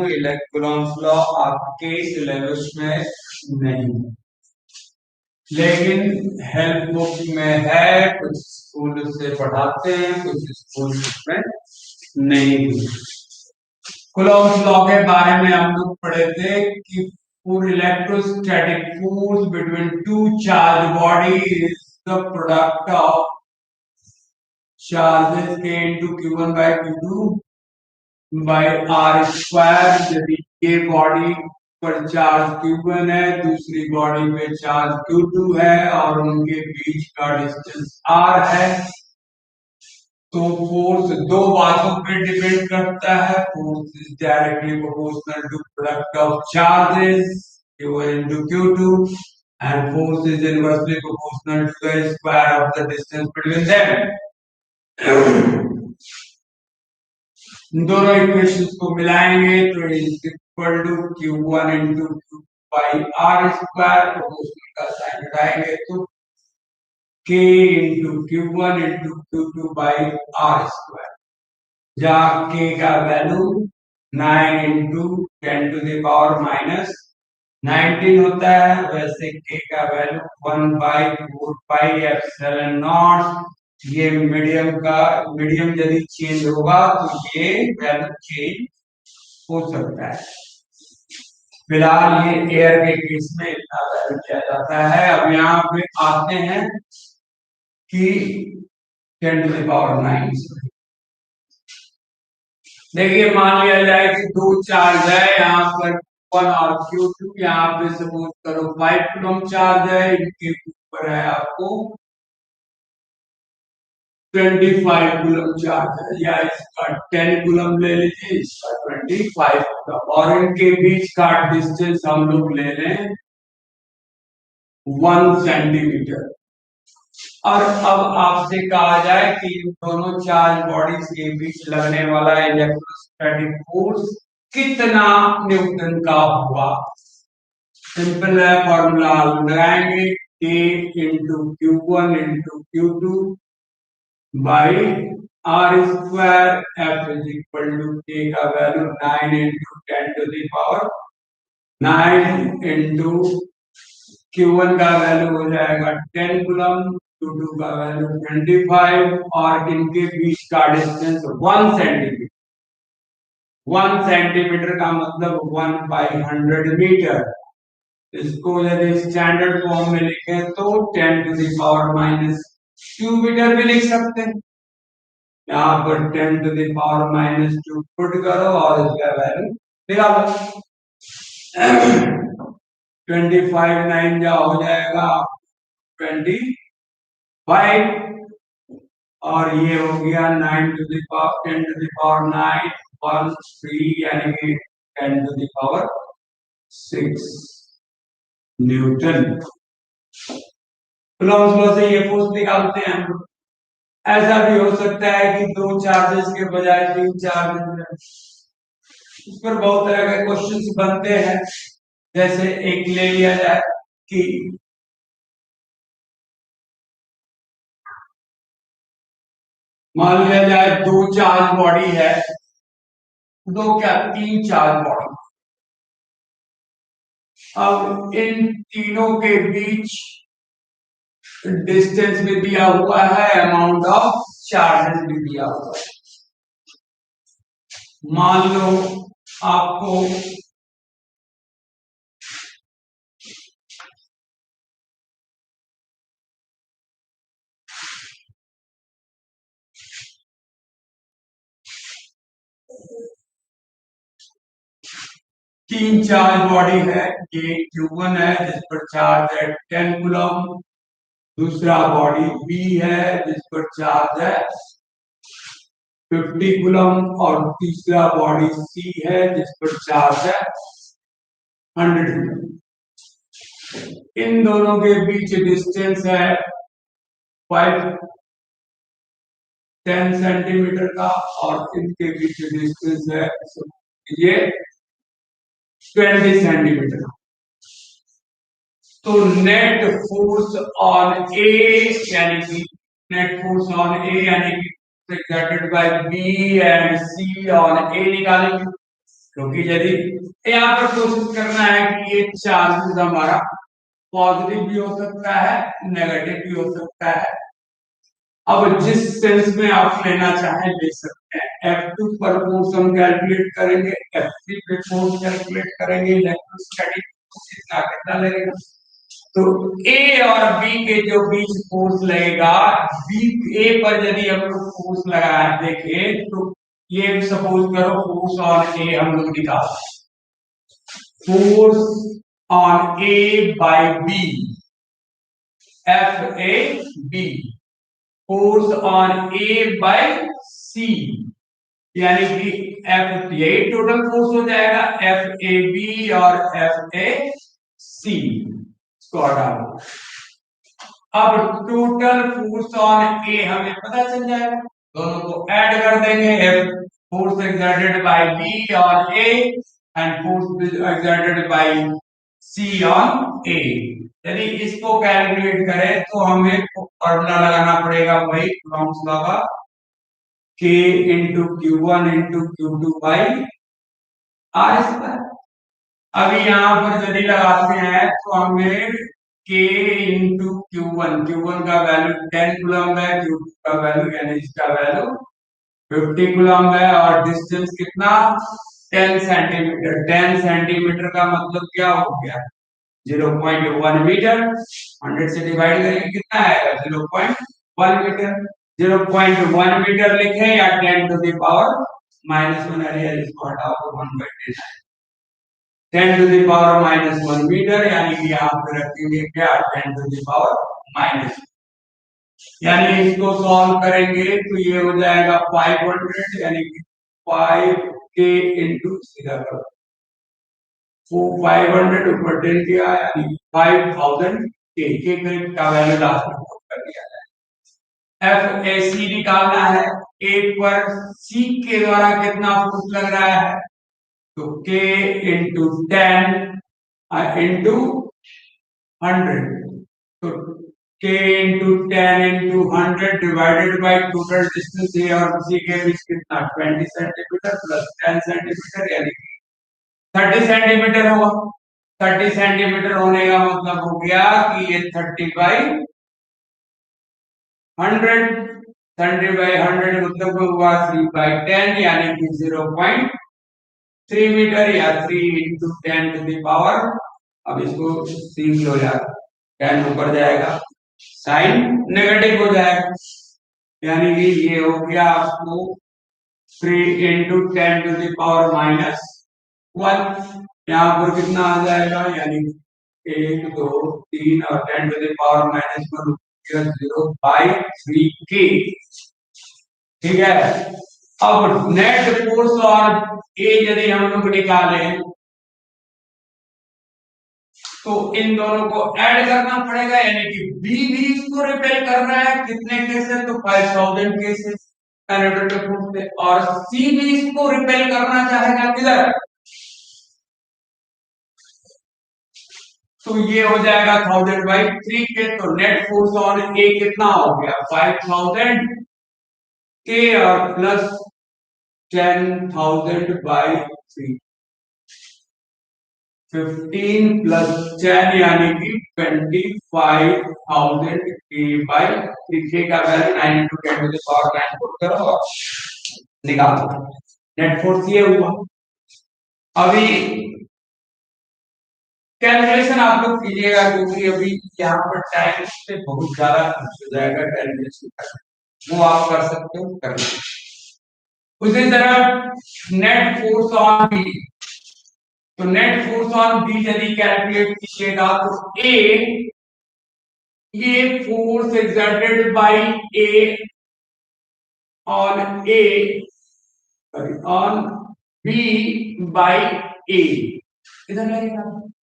Electrons law आपके syllabus में नहीं, लेकिन हेल्प बुक में है। कुछ स्कूल से पढ़ाते हैं, कुछ स्कूल में नहीं भी। कूलॉम्स लॉ के बारे में हम लोग पढ़े थे कि for electrostatic force between two charged bodies is the product of charges k into q1 by q2 by r square। यदि ये बॉडी पर चार्ज q1 है, दूसरी बॉडी पे चार्ज q2 है और उनके बीच का डिस्टेंस r है, तो फोर्स दो बातों पे डिपेंड करता है। Force is directly proportional to product of charges q1 into q2 and force is inversely proportional to the square of the distance between them। दोनों इक्वेशंस को मिलाएंगे तो is equal to q1 into q by r square. Proportional का sign लगाएंगे तो k into q1 into q2 by r square, जहाँ k का value 9 into 10 to the power minus 19 होता है, वैसे k का value 1 by 4 pi epsilon not. ये मीडियम यदि चेंज होगा तो ये वैल्यू चेंज हो सकता है। फिलहाल ये एयर के केस में इतना वैल्यू किया जाता है। अब यहाँ पे आते हैं कि 10 to the power 9। देखिए, मान लिया जाए कि दो चार्ज है यहाँ पर q1 और q2। यहाँ पे सपोज करो 5 कूलम चार्ज है, इनके ऊपर है आपको 25 कूलम चार्ज है, या इसका 10 कूलम ले लीजिए, इसका 25 कूलम, और इनके बीच का डिस्टेंस हम लोग ले लें 1 सेंटीमीटर। और अब आपसे कहा जाए कि इन दोनों चार्ज बॉडीज के बीच लगने वाला इलेक्ट्रोस्टैटिक फोर्स कितना न्यूटन का हुआ। सिंपल है, फॉर्मूला लगाएंगे k into q1 into q2 by r square. f is equal to k का value 9 into 10 to the power 9 into q1 का वैल्यू हो जाएगा 10 कूलम, q2 का वैल्यू 25, और इनके बीच का डिस्टेंस 1 सेंटीमीटर। 1 सेंटीमीटर का मतलब 1 by 100 मीटर। इसको यदि स्टैंडर्ड फॉर्म में लिखें तो 10 to the power minus 2 metre भी लिख सकते हैं। यहाँ पर 10 to the power minus 2 put करो और इसका वैल्यू निकालो। 25 9 जा हो जाएगा 25, और ये हो गया 9 to the power 10 to the power 9 1 3, यानी कि 10 to the power 6 newton. Coulomb's law से ये फोर्स निकालते हैं हम। ऐसा भी हो सकता है कि दो चार्जेस के बजाय 3 चार्जेस, उस पर बहुत तरह के क्वेश्चंस बनते हैं। जैसे एक ले लिया जाए कि मान लिया जाए दो चार्ज बॉडी है, दो क्या 3 चार्ज बॉडी। अब इन तीनों के बीच डिस्टेंस भी दिया हुआ है, अमाउंट ऑफ चार्जेस भी दिया हुआ है। मान लो आपको तीन चार्ज बॉडी है, ये q1 है जिस पर चार्ज है 10 कूलम, दूसरा बॉडी B है जिस पर चार्ज है 50 कूलम, और तीसरा बॉडी C है जिस पर चार्ज है 100 कूलम। इन दोनों के बीच डिस्टेंस है 10 सेंटीमीटर का, और इनके बीच डिस्टेंस है ये 20 सेंटीमीटर। तो नेट फोर्स ऑन ए, यानी कि नेट फोर्स ऑन ए यानी कि exerted by B and C on A निकालेंगे। क्योंकि यदि यहाँ पर कोशिश करना है कि ये चार्ज हमारा पॉजिटिव भी हो सकता है, नेगेटिव भी हो सकता है। अब जिस सेंस में आप लेना चाहें ले सकते हैं। F2 पर फोर्स हम कैलकुलेट करेंगे, F3 पे फोर्स कैलकुलेट करेंगे, इलेक्ट्रोस्टैटिक फोर्स कितना लगेगा। तो ए और बी के जो बीच फोर्स लगेगा, बी ए पर यदि हम लोग फोर्स लगाए देखें तो ये सपोज करो फोर्स ऑन ए हम लोग निकाल, force on A by B, F A B, force on A by C, यानी कि एफ, यही टोटल फोर्स हो जाएगा, एफ ए बी और एफ ए सी इसको हटा दो। अब टोटल फोर्स ऑन ए हमें पता चल जाएगा, दोनों को ऐड कर देंगे, force exerted by B on A and force exerted by C on A. यदि इसको कैलकुलेट करें तो हमें फॉर्मूला लगाना पड़ेगा वही कूलॉम्स लॉ का, K into Q1 into Q2 by R square. अभी यहाँ पर यदि लगाते हैं तो हमें K इंटू Q1 का वैल्यू 10 कूलम है, Q2 का वैल्यू यानी इसका वैल्यू 50 कूलम है, और डिस्टेंस कितना 10 सेंटीमीटर। 10 सेंटीमीटर का मतलब क्या हो गया 0.1 मीटर, 100 से डिवाइड करेंगे कितना आएगा 0.1 मीटर। 0.1 मीटर लिखे या 10 टू द पावर -1, अरे इसको हटाओ तो 1/10, 10 टू द पावर -1 मीटर, यानी कि यहाँ पे रखेंगे क्या 10 टू द पावर -, यानी इसको सॉल्व करेंगे तो ये हो जाएगा 500, यानी कि 5 के इंटू सीधा करो 500 ऊपर 10 किया यानी 5000 के करीब का वैल्यू लास्ट में पुट कर दिया जाए। एफ ए सी निकालना है, ए पर सी के द्वारा कितना फोर्स लग रहा है, तो के इंटू 10 इंटू 100, तो K into 10 into 100 divided by total distance A और सी के बीच कितना 20 सेंटीमीटर प्लस 10 सेंटीमीटर, यानी 30 सेंटीमीटर होगा। 30 सेंटीमीटर होने का मतलब हो गया कि ये 30 बाई 100, 30 बाई 100 मतलब हुआ 3/10, यानी कि 0.3 मीटर या 3 इंटू 10 टू द पावर, अब इसको सीख लो यार, 10 ऊपर जाएगा साइन नेगेटिव हो जाएगा, यानी कि ये हो गया आपको 3 इंटू 10 टू द पावर -1। यहाँ पर कितना आ जाएगा, यानी 1 2 3 और 10 टू द पावर -1 0/3 के, ठीक है। अब नेट फोर्स और ए यदि हम लोग निकालें तो इन दोनों को ऐड करना पड़ेगा, यानी कि बी भी इसको रिपेल कर रहा है कितने केसेस, तो 5000 केसेस पेनिट्रेटिव फोर्स से, और सी भी इसको रिपेल करना चाहेगा किधर, तो ये हो जाएगा 1000/3 के, तो नेट फोर्स ऑन ए कितना हो गया 5000 के और प्लस 10,000/3, 15 प्लस 10 यानी कि 25,000 के का value 9 into 10 to the power 9 put करो और निकालो, नेट फोर्स ये हुआ। अभी कैलकुलेशन आप लोग कीजिएगा क्योंकि अभी यहाँ पर टाइम से बहुत ज्यादा खर्च हो जाएगा कैलकुलेशन करना, वो आप कर सकते हो कर लो। उसी तरह नेट फोर्स ऑन बी, तो नेट फोर्स ऑन बी यदि कैलकुलेट कीजिएगा तो ये force exerted by A on A on B by A, इधर लगेगा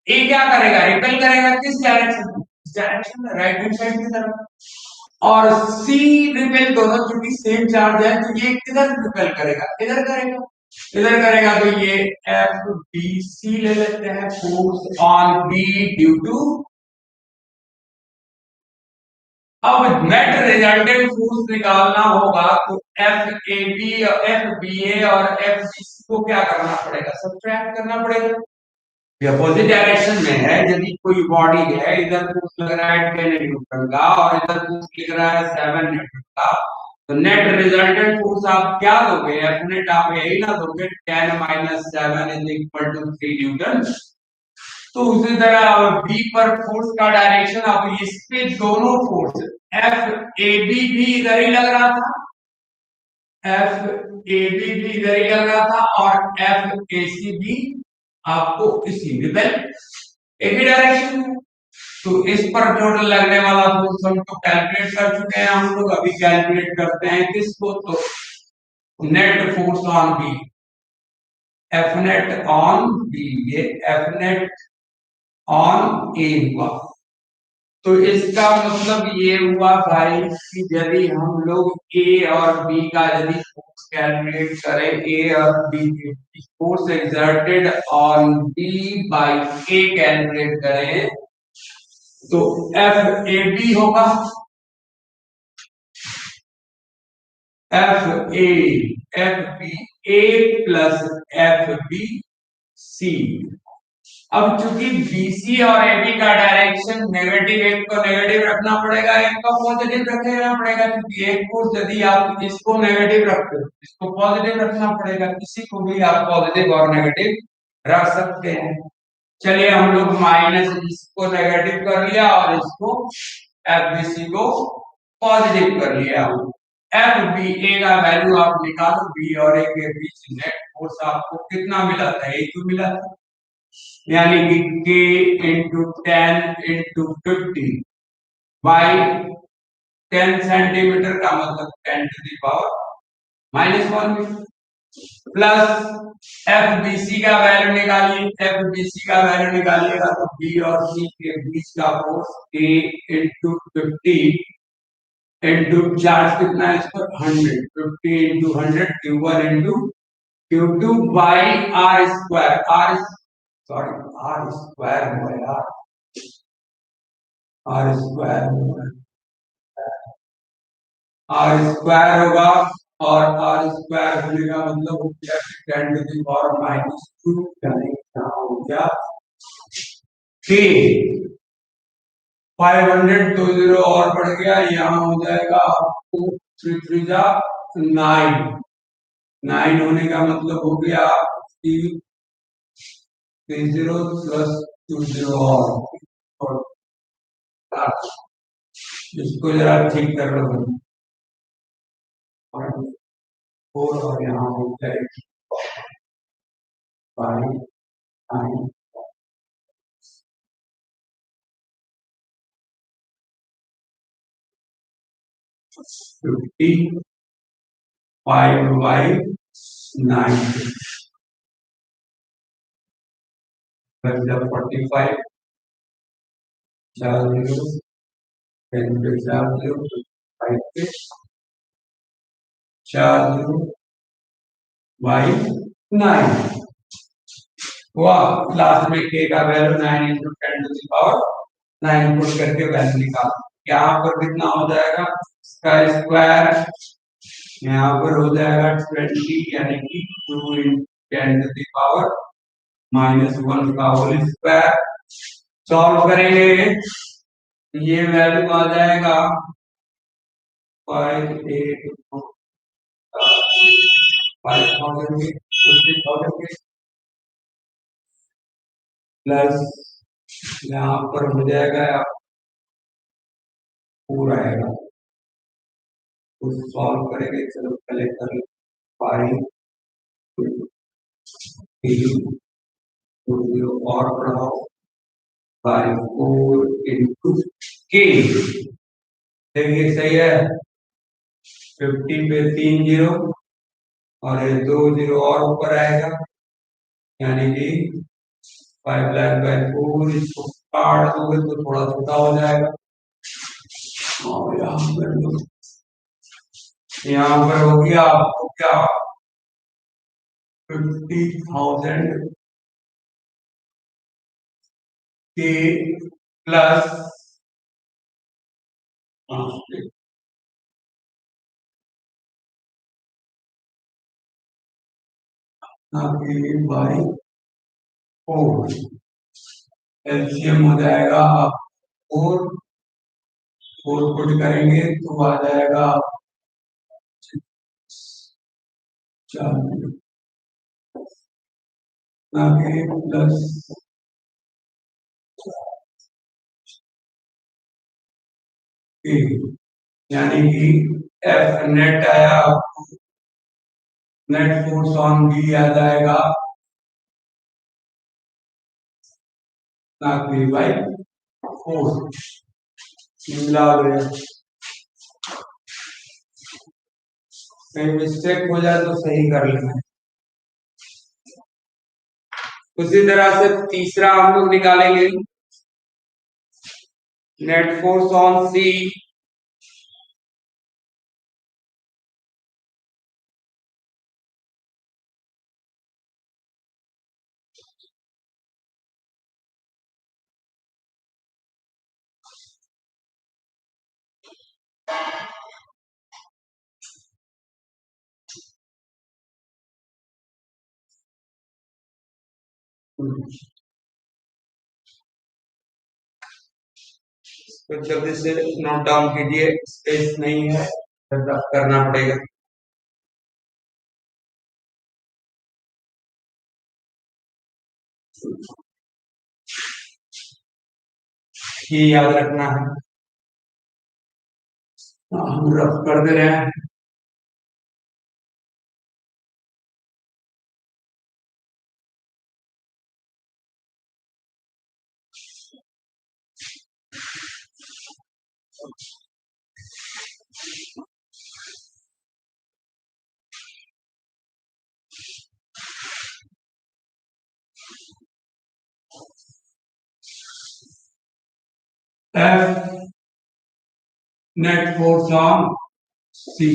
ए क्या करेगा रिपेल करेगा किस डायरेक्शन में, डायरेक्शन में राइट हैंड साइड की तरफ, और सी रिपेल दोनों चूंकि सेम चार्ज है तो ये किधर रिपेल करेगा इधर करेगा, इधर करेगा तो ये एफ बी सी ले लेते हैं, force on B due to, अब नेट रिजल्टेंट फोर्स निकालना होगा तो F A B, F B A और एफ बी सी को क्या करना पड़ेगा, सब्ट्रैक्ट करना पड़ेगा। ये अपोजिट डायरेक्शन में है। यदि कोई बॉडी है, इधर फोर्स लग रहा है 10 न्यूटन का और इधर फोर्स लग रहा है 7 न्यूटन का, तो नेट रिजल्टेंट फोर्स आप क्या दोगे, एफ नेट आप यही ना दोगे, 10 minus 7 is equal to 3 newton. तो उसी तरह बी पर फोर्स का डायरेक्शन, अब इस पे दोनों फोर्स एफ ए बी भी इधर ही लग रहा था, एफ ए बी भी इधर ही लग रहा था और एफ ए सी भी आपको इसी में एक ही डायरेक्शन में। तो इस पर टोटल लगने वाला फोर्स हम तो कैलकुलेट कर चुके हैं, हम लोग अभी कैलकुलेट करते हैं किसको, तो net force on B, F net on B, ये एफ नेट ऑन ए हुआ। तो इसका मतलब ये हुआ भाई कि यदि हम लोग ए और बी का यदि फोर्स कैलकुलेट करें, ए और B force exerted on B by A calculate करें, तो एफ ए बी होगा, F A F B A plus F B C. अब चूंकि बीसी और एबी का डायरेक्शन नेगेटिव, एक को नेगेटिव रखना पड़ेगा, एक को पॉजिटिव रखना पड़ेगा, क्योंकि एक को यदि आप इसको नेगेटिव रखते हो, इसको पॉजिटिव रखना पड़ेगा, किसी को भी आप पॉजिटिव और नेगेटिव रख सकते हैं। चलिए हम लोग माइनस इसको नेगेटिव कर लिया और इसको एफबीसी को पॉजिटिव कर लिया। एफ बी ए का वैल्यू आप निकालो, बी और ए के बीच नेट फोर्स आपको कितना मिला था, एक तो मिला था, यानी कि k into 10 into 50 by 10 centimetre का मतलब 10 to the power -1 plus F B C का वैल्यू निकालिए, एफ बी सी का वैल्यू निकालिएगा तो बी और सी के बीच का force k into 50 into charge कितना है इस पर 100, 50 into 100 Q1 into Q2 by R square, R sorry R square हुआ यार, आर स्क्वायर होगा, आर स्क्वायर होगा, और आर स्क्वायर होने का मतलब हो गया 10 टू द पावर -2, यानी क्या हो गया के 500, 2 जीरो और बढ़ गया, यहाँ हो जाएगा आपको 3 3 जा 9, 9 होने का मतलब हो गया 3 जीरो प्लस 2 जीरो और इसको जरा ठीक कर लो, और यहाँ हो जाएगी 5 9 50 5 बाई 9 45 4 जीरो 10 पे 4 जीरो 5 पे 4 जीरो बाई 9 हुआ। लास्ट में के का value 9 into 10 to the power 9 put करके वैल्यू निकाल, यहाँ पर कितना हो जाएगा, इसका स्क्वायर यहाँ पर हो जाएगा 20, यानी कि 2 इंटू 10 टू द पावर -1 का होल स्क्वायर। सॉल्व करेंगे ये वैल्यू आ जाएगा 5,000 प्लस यहाँ पर हो जाएगा पूरा आएगा, तो सॉल्व करेंगे, चलो पहले कर 5 और बढ़ाओ 4 इंटू के, देखिए सही है, 50 पे 3 जीरो और ये 2 जीरो और ऊपर आएगा, यानी कि 5 लाख बाई 4, इसको काट दोगे तो थोड़ा छोटा हो जाएगा, और यहाँ पर हो गया आपको क्या 50,000 के प्लस बाई 4 एलसीएम हो जाएगा आप 4 पुट करेंगे तो आ जाएगा 4 प्लस ए, यानी कि एफ नेट आया आपको, नेट फोर्स ऑन बी आ जाएगा बाई 4 मिला गया। कहीं मिस्टेक हो जाए तो सही कर लेना। उसी तरह से तीसरा हम लोग निकालेंगे, नेट फोर्स ऑन सी तो जल्दी से नोट डाउन कीजिए, स्पेस नहीं है करना पड़ेगा। ये याद रखना है, हम रफ कर दे रहे हैं। एफ नेट फोर्स ऑन सी,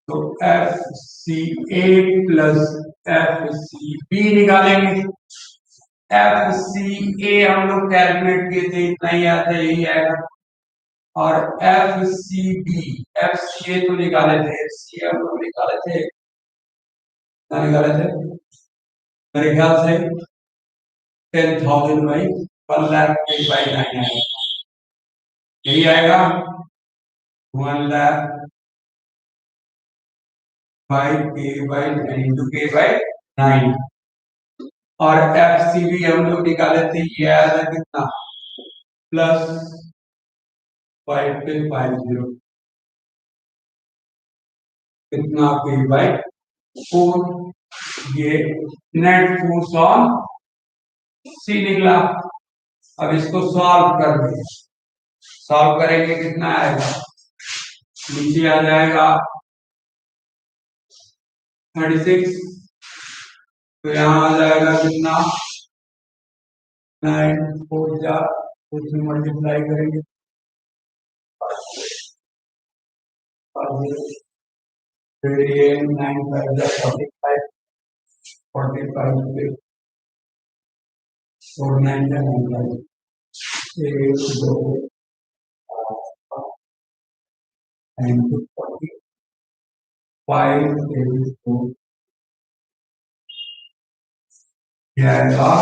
तो एफ सी ए प्लस एफ सी बी निकालेंगे। एफ सी ए हम लोग कैलकुलेट किए थे, इतना ही आता है, यही आएगा। और F C B, F C A तो निकाले थे, एफ सी ए हम लोग निकाले थे, क्या निकाले थे मेरे ख्याल से 10,000 बाई 1,00,000 बाई 9 आएगा, यही आएगा 1,00,000 बाई के बाई 9 इंटू के बाई 9। और एफ सी बी हम लोग निकाले थे, ये आया था कितना, प्लस 5,50 कितना के बाई 4। ये नेट फोर्स ऑन सी निकला। अब इसको सॉल्व कर दे, सॉल्व करेंगे कितना आएगा, नीचे आ जाएगा 36, तो यहाँ आ जाएगा कितना 9 4 जा, उसमें मल्टीप्लाई करेंगे फिर ये 9 5 जा 45, 45 और 9 जा 9 1 2 5 4 जाएगा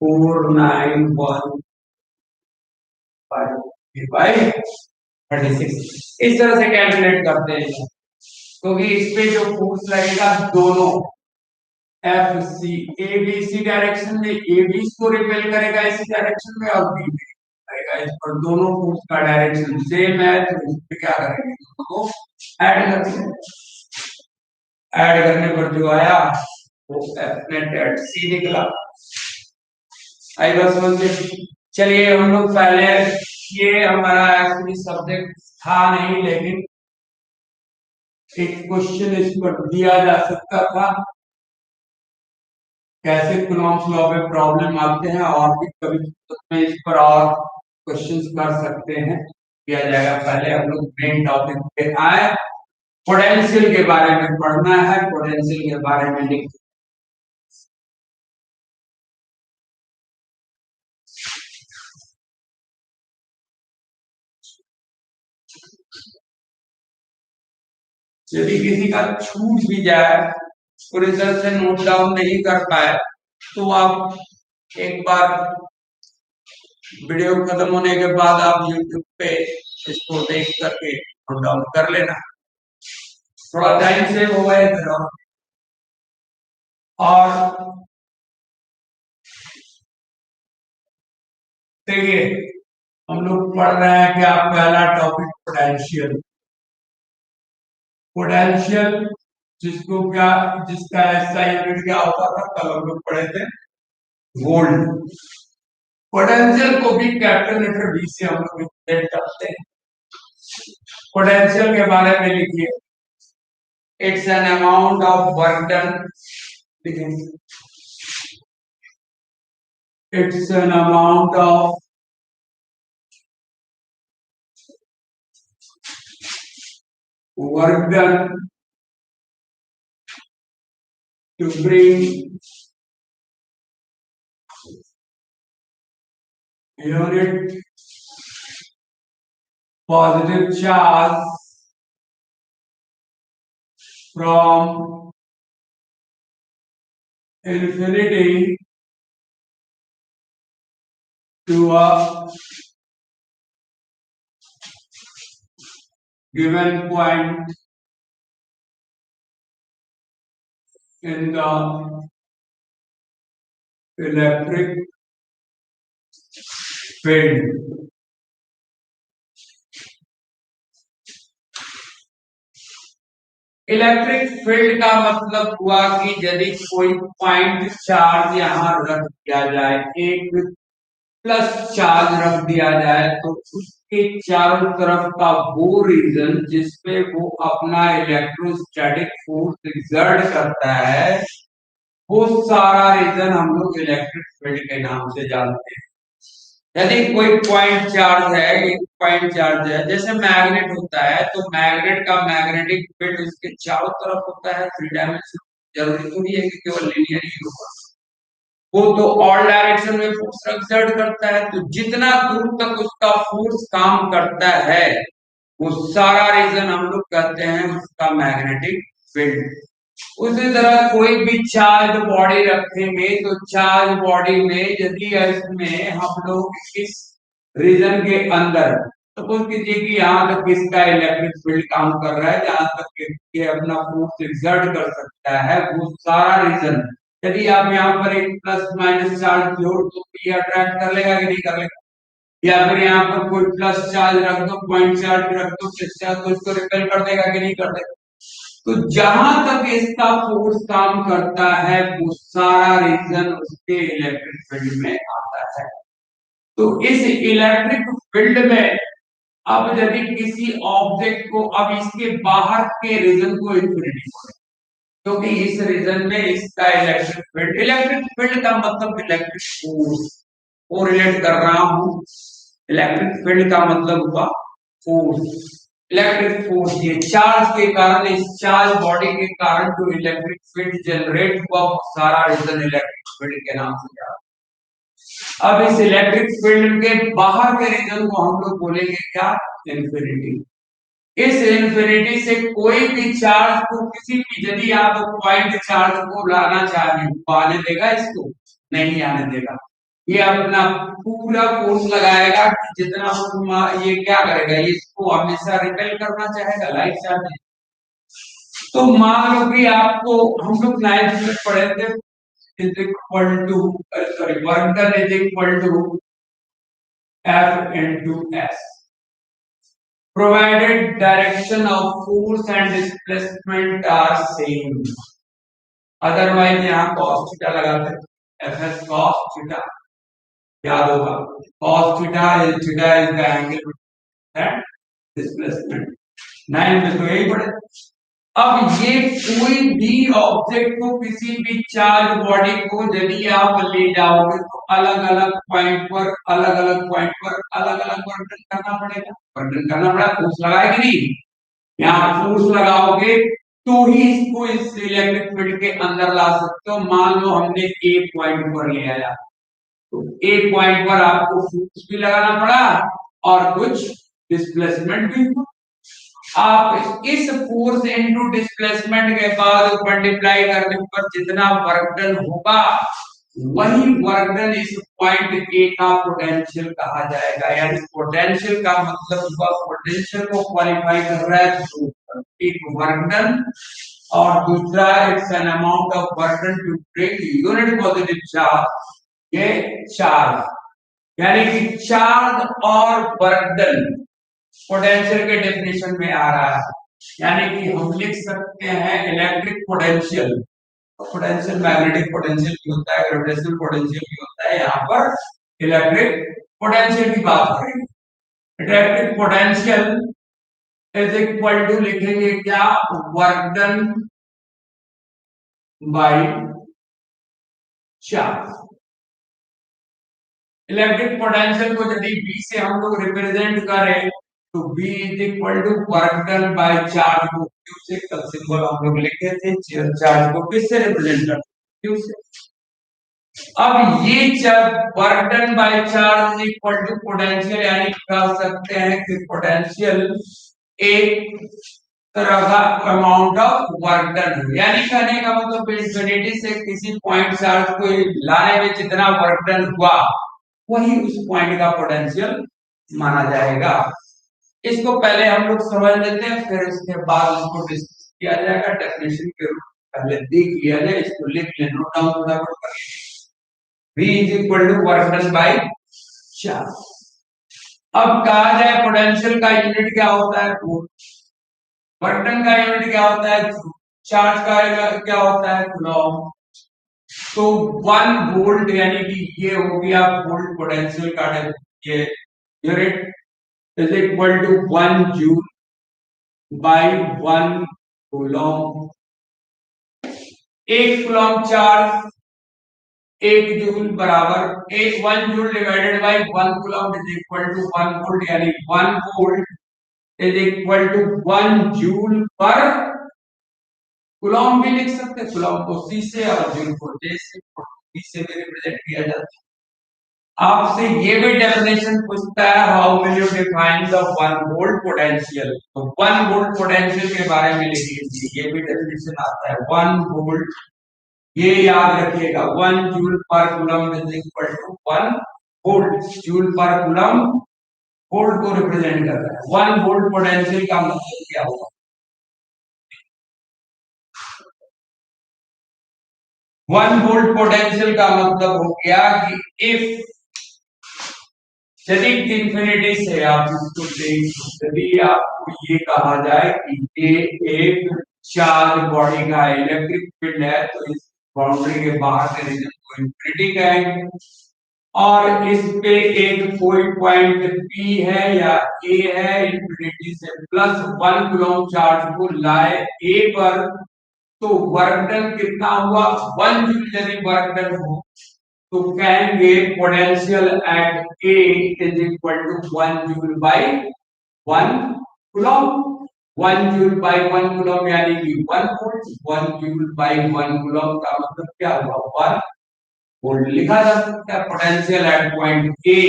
4915 बाई 36। इस तरह से कैलकुलेट करते हैं, क्योंकि इस पे जो फोर्स लगेगा दोनों एफ सी ए बी इसी डायरेक्शन में, ए बी को रिपेल करेगा इसी डायरेक्शन में और बी भी करेगा इस पर, दोनों फोर्स का डायरेक्शन सेम है, तो इस पे क्या करेंगे, दोनों को ऐड करेंगे। ऐड करने पर जो आया वो एफ नेट एट सी निकला। आई बात समझ में। चलिए हम लोग पहले, ये हमारा एक्चुअली सब्जेक्ट था नहीं, लेकिन एक क्वेश्चन इस पर दिया जा सकता था, कैसे कूलॉम्स लॉ में प्रॉब्लम आते हैं, और भी कभी में इस पर और क्वेश्चंस कर सकते हैं, किया जाएगा। पहले हम लोग मेन टॉपिक पे आए, पोटेंशियल के बारे में पढ़ना है, पोटेंशियल के बारे में लिख यदि किसी का छूट भी जाए, पूरी तरह से नोट डाउन नहीं कर पाए, तो आप एक बार वीडियो खत्म होने के बाद आप YouTube पे इसको देख करके नोट डाउन कर लेना, थोड़ा टाइम सेव होगा इधर। और देखिए, हम लोग पढ़ रहे हैं कि आप पहला टॉपिक पोटेंशियल। पोटेंशियल जिसको क्या, जिसका ऐसा यूनिट क्या होता था, कल हम लोग पढ़े थे, वोल्ट। पोटेंशियल को भी कैपिटल लेटर वी से हम लोग रिप्रेजेंट करते हैं। पोटेंशियल के बारे में लिखिए, it's an amount of work done, it's an amount of work done to bring unit positive charge from infinity to a given point in the electric field. Electric field का मतलब हुआ कि यदि कोई पॉइंट चार्ज यहां रख दिया जाए, एक प्लस चार्ज रख दिया जाए, तो उसके चारों तरफ का वो रीजन जिसपे वो अपना इलेक्ट्रोस्टैटिक फोर्स एक्सर्ट करता है, वो सारा रीजन हम लोग इलेक्ट्रिक फील्ड के नाम से जानते हैं। यदि कोई पॉइंट चार्ज है, एक पॉइंट चार्ज है, जैसे मैग्नेट होता है, तो मैग्नेट का मैग्नेटिक फील्ड उसके चारों तरफ होता है, थ्री डायमेंशन। जरूरी थोड़ी है कि केवल लीनियर ही होगा, वो तो ऑल डायरेक्शन में फोर्स एक्सर्ट करता है। तो जितना दूर तक उसका फोर्स काम करता है, वो सारा रीजन हम लोग कहते हैं उसका मैग्नेटिक फील्ड। उसी तरह कोई भी चार्ज बॉडी रखेंगे, तो चार्ज बॉडी में यदि इसमें हम लोग इस रीजन के अंदर, सपोज कीजिए कि यहाँ तक किसका इलेक्ट्रिक फील्ड काम कर रहा है, जहां तक ये अपना फोर्स एक्सर्ट कर सकता है, वो सारा रीजन, यदि आप यहाँ पर एक प्लस माइनस चार्ज जोड़ दो, तो ये अट्रैक्ट कर लेगा कि नहीं कर लेगा? या फिर यहाँ पर कोई प्लस चार्ज रख दो, पॉइंट चार्ज रख दो, चार्ज, तो इसको रिपेल कर देगा कि नहीं कर देगा? तो जहां तक इसका फोर्स काम करता है, वो सारा रीजन उसके इलेक्ट्रिक फील्ड में आता है। तो इस इलेक्ट्रिक फील्ड में अब यदि किसी ऑब्जेक्ट को, अब इसके बाहर के रीजन को इंफिनिटी बोले, क्योंकि इस रीजन में इसका इलेक्ट्रिक फील्ड का मतलब इलेक्ट्रिक फोर्स को रिलेट कर रहा हूं। इलेक्ट्रिक फील्ड का मतलब हुआ फोर्स, इलेक्ट्रिक फोर्स। ये चार्ज के कारण, इस चार्ज बॉडी के कारण जो इलेक्ट्रिक फील्ड जनरेट हुआ, वो सारा रीजन इलेक्ट्रिक फील्ड के नाम से जाना। अब इस इलेक्ट्रिक फील्ड के बाहर के रीजन को हम लोग बोलेंगे क्या? इंफिनिटी। इस इंफिनिटी से कोई भी चार्ज को, किसी भी, यदि आप पॉइंट चार्ज को लाना चाहें, तो आने देगा? इसको नहीं आने देगा। ये अपना पूरा फोर्स लगाएगा कि जितना ये क्या करेगा, ये इसको हमेशा रिपेल करना चाहेगा, लाइक चार्ज। तो मान लो कि आपको, हम लोग 9th में पढ़े थे, is equal to, sorry, work done is equal to F into S, provided direction of force and displacement are same. Otherwise यहाँ cos थीटा लगाते हैं, Fs cos थीटा, याद होगा cos theta is the angle and displacement। 9 में तो यही पढ़े। अब ये कोई भी ऑब्जेक्ट को, किसी भी चार्ज बॉडी को यदि आप ले जाओगे, तो अलग अलग पॉइंट पर, अलग अलग पॉइंट पर अलग अलग वर्क करना पड़ेगा। वर्क करना पड़ेगा, फोर्स लगाए कि नहीं? यहाँ फोर्स लगाओगे तो ही इसको इस इलेक्ट्रिक फील्ड के अंदर ला सकते हो। मान लो हमने ए पॉइंट पर ले आया, तो ए पॉइंट पर आपको फोर्स भी लगाना पड़ा और कुछ डिस्प्लेसमेंट भी हुआ। आप इस फोर्स इनटू डिस्प्लेसमेंट के बाद मल्टीप्लाई करने पर जितना वर्क डन होगा वही वर्क डन इस पॉइंट ए का पोटेंशियल कहा जाएगा। यानी पोटेंशियल का मतलब हुआ पोटेंशियल को क्वालिफाई कर रहा है तो एक वर्क डन और दूसरा it's an amount of work done to break unit positive charge. ये चार्ज यानी कि चार्ज और वर्क डन पोटेंशियल के डेफिनेशन में आ रहा है। यानी कि हम लिख सकते हैं electric potential. Potential magnetic potential भी होता है, ग्रेविटेशनल पोटेंशियल भी होता है। यहाँ पर इलेक्ट्रिक पोटेंशियल की बात करेंगे। Electric potential is equal to लिखेंगे क्या, work done by charge. Electric potential को यदि V से हम लोग रिप्रेजेंट करें तो V is equal to work done by charge को Q से कल सिंबल हम लोग लिखे थे, चार्ज को किससे रिप्रेजेंट करते हैं, Q से। अब ये जब work done by charge is equal to potential, यानी कह सकते हैं कि पोटेंशियल एक तरह का अमाउंट ऑफ वर्क डन, यानी कहने का मतलब इंफिनिटी से किसी पॉइंट चार्ज को लाने में जितना वर्क डन हुआ वही उस पॉइंट का पोटेंशियल माना जाएगा। इसको पहले हम लोग समझ लेते हैं, फिर उसके बाद इसको डिस्कस किया जाएगा। डेफिनेशन के रूप में पहले देख लिया जाए, इसको लिख लें, नोट डाउन थोड़ा कर V is equal to work done by charge. अब कहा जाए पोटेंशियल का यूनिट क्या होता है, वर्क डन का यूनिट क्या होता है, चार्ज का क्या होता है, कूलॉम। तो 1 वोल्ट यानी कि ये हो गया वोल्ट पोटेंशियल का ये unit is equal to 1 joule by 1 coulomb. 1 coulomb charge 1 joule बराबर 1 joule divided by 1 coulomb is equal to 1 volt, यानी 1 volt is equal to 1 joule per coulomb भी लिख सकते हैं। कूलॉम को C से और जूल को J से, B से भी रिप्रेजेंट किया जाता है। आपसे ये भी डेफिनेशन पूछता है, how will you define the 1 volt potential. तो 1 वोल्ट पोटेंशियल के बारे में लिखिए, ये भी डेफिनेशन आता है 1 वोल्ट। ये याद रखिएगा 1 joule per coulomb is equal to 1 volt. Joule per coulomb volt को रिप्रेजेंट करता है। 1 वोल्ट पोटेंशियल का मतलब क्या होगा, 1 वोल्ट पोटेंशियल का मतलब हो गया कि इफ यदि इंफिनिटी से आप इसको देख, यदि आपको ये कहा जाए कि ये एक चार्ज बॉडी का इलेक्ट्रिक फील्ड है तो इस बाउंड्री के बाहर के रीजन को इंफिनिटी कहेंगे, और इस पे एक कोई पॉइंट P है या A है, इंफिनिटी से प्लस 1 कूलम चार्ज को लाए A पर, तो वर्क डन कितना हुआ, 1 जूल यदि वर्क डन हो तो कहेंगे potential at A is equal to 1 joule by 1 coulomb. 1 joule by 1 coulomb यानी कि 1 वोल्ट। 1 जूल बाय 1 कूलम का मतलब क्या हुआ, 1 वोल्ट। लिखा जा सकता है पोटेंशियल एट पॉइंट ए,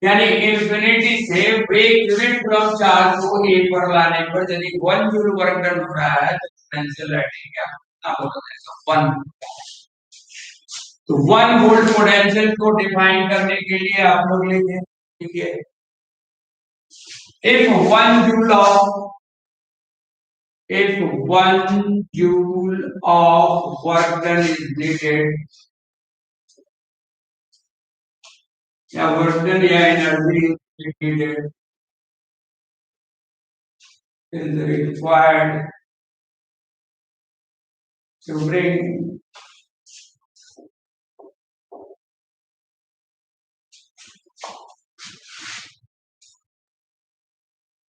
यानी इंफिनिटी से एक यूनिट कूलम चार्ज को ए पर लाने पर यदि 1 जूल वर्क डन हो रहा है तो पोटेंशियल एट ए क्या होगा, 1। तो 1 वोल्ट पोटेंशियल को डिफाइन करने के लिए आप लोग लिखे, ठीक है, if 1 joule of if 1 joule of work done is needed, या work done या energy is needed is required to bring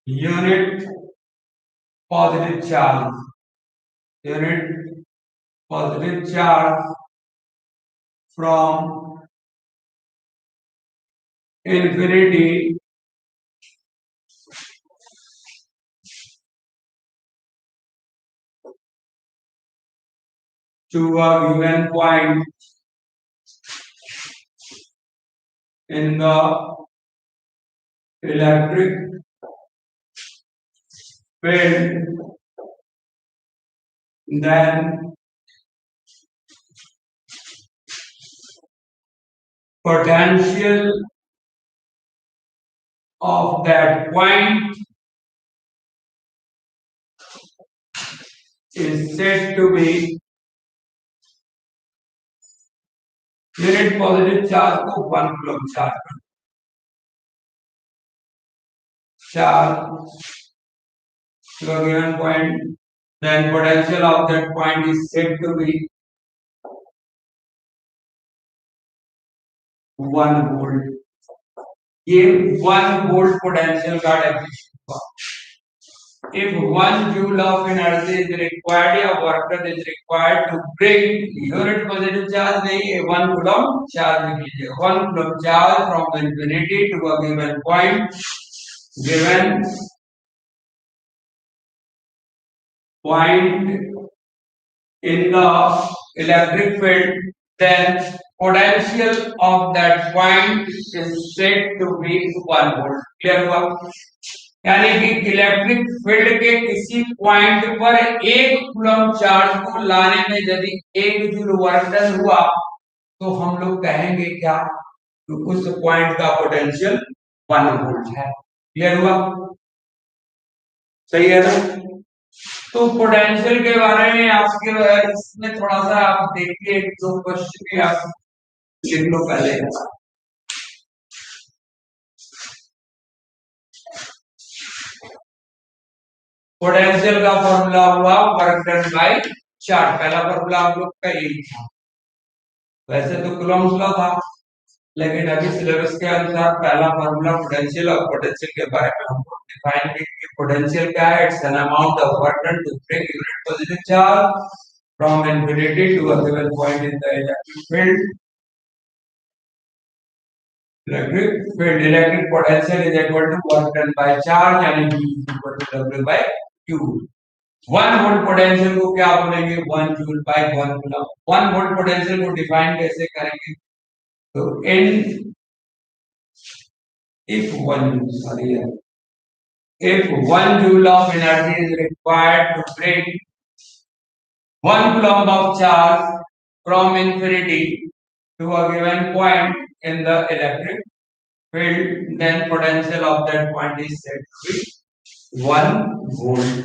unit positive charge, unit positive charge from infinity to a given point in the electric filled, then potential of that point is said to be unit positive charge को 1 coulomb charge to a given point, then potential of that point is said to be 1 volt. ये 1 volt potential का definition हुआ. If 1 joule of energy is required या work done is required to bring unit positive charge नहीं है 1 coulomb charge लिख लीजिए 1 coulomb charge from infinity to a given point in the electric field, then potential of that point is said to be 1 volt. Clear हुआ? यानी कि electric field के किसी point पर 1 कूलम चार्ज को लाने में यदि 1 जूल वर्क डन हुआ तो हम लोग कहेंगे क्या तो उस पॉइंट का पोटेंशियल 1 वोल्ट है. क्लियर हुआ? सही है ना? तो पोटेंशियल के बारे में आपके इसमें थोड़ा सा आप देखिए 2 क्वेश्चन भी आप लिख लो पहले. पोटेंशियल का फॉर्मूला हुआ वर्क डन बाय चार्ज. पहला फॉर्मूला आप लोग का यही था. वैसे तो कूलॉम्स लॉ था लेकिन अभी सिलेबस के अनुसार पहला फॉर्मूला पोटेंशियल और पोटेंशियल के बारे में हमको डिफाइन किया. पोटेंशियल क्या है? It's an amount of work done to break unit positive charge from infinity to a given point in the electric field. Electric potential is equal to work done by charge यानी V is equal to W by Q. 1 volt potential को क्या बोलेंगे? 1 joule by 1 coulomb. 1 volt potential को define कैसे करेंगे? तो if 1 joule of energy is required to bring 1 coulomb of charge from infinity to a given point in the electric field, then potential of that point is said to be 1 volt.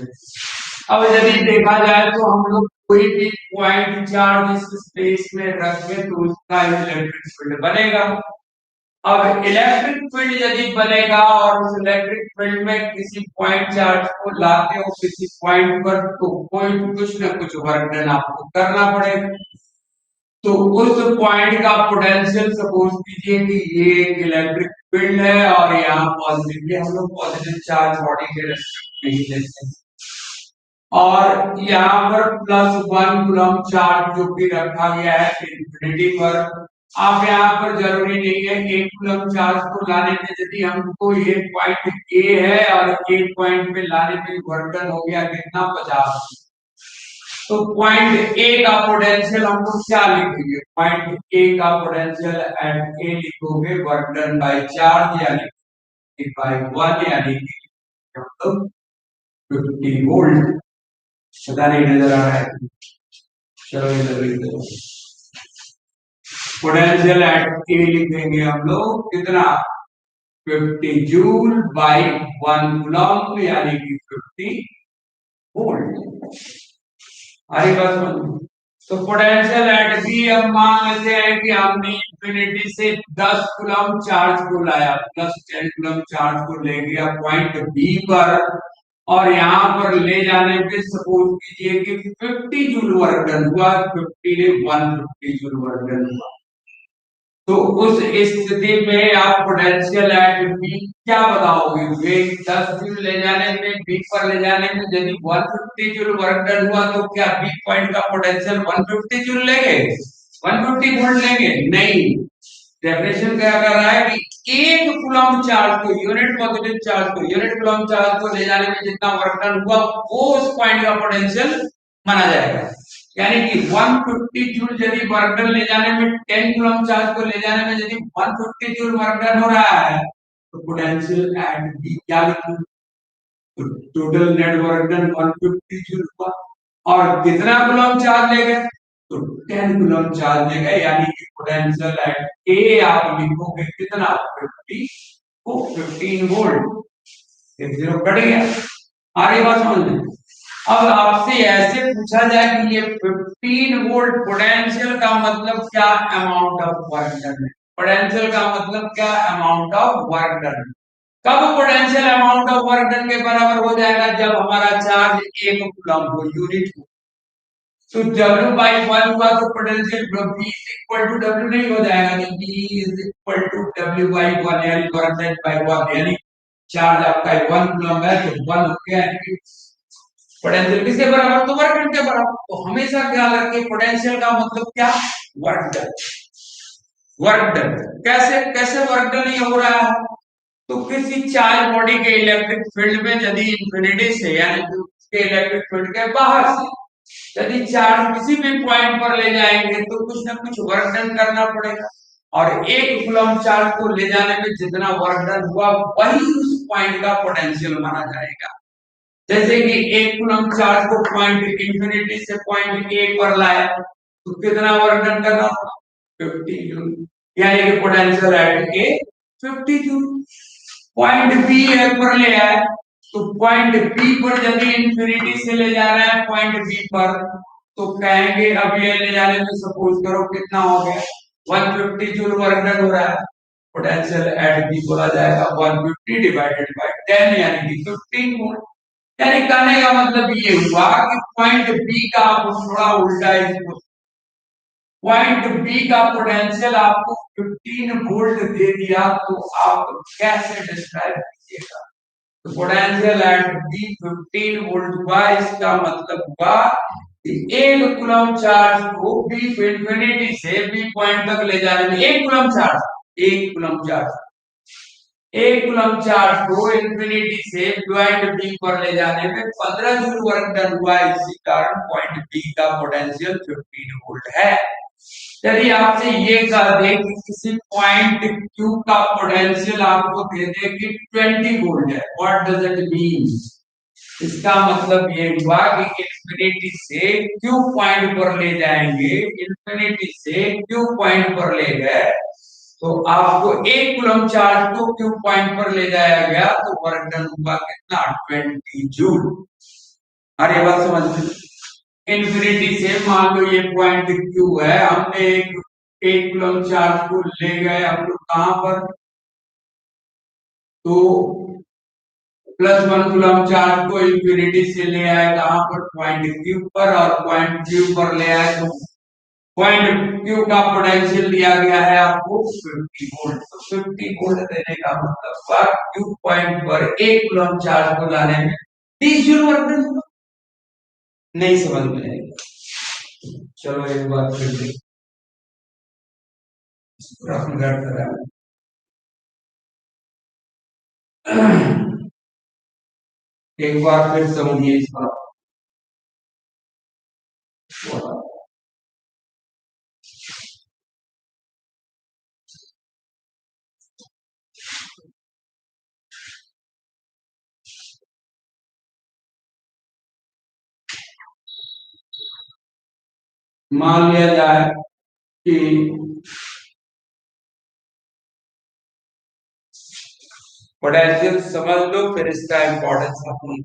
अब यदि देखा जाए तो हम लोग कोई भी point charge इस स्पेस में रखें तो उसका इलेक्ट्रिक फील्ड बनेगा. अब इलेक्ट्रिक फील्ड यदि बनेगा और उस इलेक्ट्रिक फील्ड में किसी पॉइंट चार्ज को लाते हो किसी पॉइंट पर तो कोई कुछ न कुछ वर्क डन आपको करना पड़ेगा. तो उस पॉइंट का पोटेंशियल सपोज कीजिए कि ये एक इलेक्ट्रिक फील्ड है और यहाँ पॉजिटिव हम लोग पॉजिटिव चार्ज बॉडी के रेस्पेक्ट में लेते हैं और यहाँ पर +1 कूलम चार्ज जो कि रखा गया है इन्फिनिटी पर. आप यहाँ पर जरूरी नहीं है 1 कूलम चार्ज को लाने में यदि हमको ये पॉइंट ए है और एक पॉइंट पे लाने में वर्क डन हो गया कितना 50. तो पॉइंट ए का पोटेंशियल हमको क्या लिखेंगे? पॉइंट ए का पोटेंशियल एट ए लिखोगे वर्क डन बाय चार्ज यानी बाय 1 यानी कि 50 वोल्ट. पता नहीं नजर आ रहा है? चलो इधर लिख दो. पोटेंशियल एट ए लिखेंगे हम लोग कितना 50 जूल बाय 1 कूलम यानी कि 50 वोल्ट. हमारी बात समझ. तो पोटेंशियल एट बी हम मान लेते हैं कि हमने इंफिनिटी से 10 कूलम चार्ज को लाया +10 कूलम चार्ज को ले गया पॉइंट बी पर और यहाँ पर ले जाने पे सपोज कीजिए कि 50 जूल वर्क डन हुआ. 50 ने 150 जूल वर्क डन हुआ. तो उस स्थिति में आप पोटेंशियल एट बी क्या बताओगे? वे 10 जूल ले जाने में बी पर ले जाने में यदि 150 जूल वर्क डन हुआ तो क्या बी पॉइंट का पोटेंशियल 150 जूल लेंगे 150 वोल्ट लेंगे? नहीं. डेफिनेशन क्या कर रहा है कि 1 कूलम चार्ज को यूनिट पॉजिटिव चार्ज को यूनिट कूलम चार्ज को ले जाने में जितना वर्क डन हुआ वो उस पॉइंट का पोटेंशियल माना जाएगा. यानी कि 150 जूल यदि वर्क डन ले जाने में 10 कूलम चार्ज को ले जाने में यदि 150 जूल वर्क डन हो रहा है तो पोटेंशियल एट बी क्या लिखूं? तो total net work done 150 joule हुआ। और कितना कूलम चार्ज ले गए? तो 10 कूलम चार्ज ले गए, यानी कि पोटेंशियल एट ए आप लिखोगे कितना? 50 को 15 वोल्ट। एक जीरो कट गया। आगे बात समझ में। अब आपसे ऐसे पूछा जाए कि ये 15 वोल्ट पोटेंशियल का मतलब क्या? अमाउंट ऑफ वर्क डन है। पोटेंशियल का मतलब क्या? Amount of work done. कब potential amount of work done के बराबर हो जाएगा? जब हमारा चार्ज 1 कूलम हो, यूनिट हो। तो W बाई 1 हुआ तो potential V is equal to W नहीं हो जाएगा, तो V is equal to W by 1 यानी वर्क डन बाई 1, यानी चार्ज आपका 1 कूलम है तो 1 हो गया। पोटेंशियल किसके बराबर? तो वर्क डन के बराबर। तो हमेशा ख्याल रखिए पोटेंशियल का मतलब क्या? Work done. वर्क डन कैसे कैसे वर्क डन ये हो रहा है? तो किसी चार्ज बॉडी के इलेक्ट्रिक फील्ड में यदि इंफिनिटी से, यानी उसके इलेक्ट्रिक फील्ड के बाहर से यदि चार्ज किसी भी पॉइंट पर ले जाएंगे तो कुछ ना कुछ वर्क डन करना पड़ेगा। और एक कूलम चार्ज को ले जाने में जितना वर्क डन हुआ वही उस पॉइंट का पोटेंशियल माना जाएगा। जैसे कि एक कूलम चार्ज को पॉइंट इंफिनिटी से पॉइंट ए पर लाया तो कितना वर्क डन करना? 50 जूल, यानी कि potential at A 50 joule. Point B पर ले आए तो पॉइंट बी पर यदि इंफिनिटी से ले जा रहे हैं पॉइंट बी पर, तो कहेंगे अब ये ले जाने में सपोज करो कितना हो गया? 150 जूल वर्क डन हो रहा है। पोटेंशियल एट बी बोला जाएगा 150 डिवाइडेड बाय 10 यानी कि 15 वोल्ट। यानी कहने का मतलब ये हुआ कि पॉइंट बी का आप थोड़ा उल्टा इसको, पॉइंट बी का पोटेंशियल आपको 15 वोल्ट दे दिया तो आप कैसे डिस्क्राइब कीजिएगा? तो पोटेंशियल एट बी 15 वोल्ट हुआ, इसका मतलब हुआ कि एक कूलम चार्ज को बी इंफिनिटी से बी पॉइंट तक ले जाने में एक कूलम चार्ज, एक कूलम चार्ज, एक कूलम चार्ज को इंफिनिटी से पॉइंट बी पर ले जाने में 15 जूल वर्क डन हुआ। इसी कारण पॉइंट बी का पोटेंशियल 15 वोल्ट है। यदि आपसे ये कह दे कि किसी पॉइंट क्यू का पोटेंशियल आपको दे दे कि 20 वोल्ट है, व्हाट डज इट मीन? इसका मतलब ये हुआ कि इंफिनिटी से क्यू पॉइंट पर ले जाएंगे, इंफिनिटी से क्यू पॉइंट पर ले गए तो आपको एक कूलम चार्ज को क्यू पॉइंट पर ले जाया गया तो वर्क डन हुआ कितना? 20 जूल। अरे बात समझ में। इंफिनिटी से मान लो ये पॉइंट क्यू है, हमने एक कूलम चार्ज को ले गए हम लोग कहां पर? तो +1 कूलम चार्ज को इंफिनिटी से ले आए कहां पर? पॉइंट क्यू पर। और पॉइंट क्यू पर ले आए तो पॉइंट क्यू का पोटेंशियल दिया गया है आपको 50 वोल्ट। तो 50 वोल्ट देने का मतलब हुआ क्यू पॉइंट पर एक कूलम चार्ज को लाने में 30 जूल वर्क डन हुआ। नहीं समझ में आएगा? चलो एक बार फिर एक बार फिर समझिए इस बात। मान लिया जाए कि पोटेंशियल समझ लो, फिर इसका इंपॉर्टेंस आपको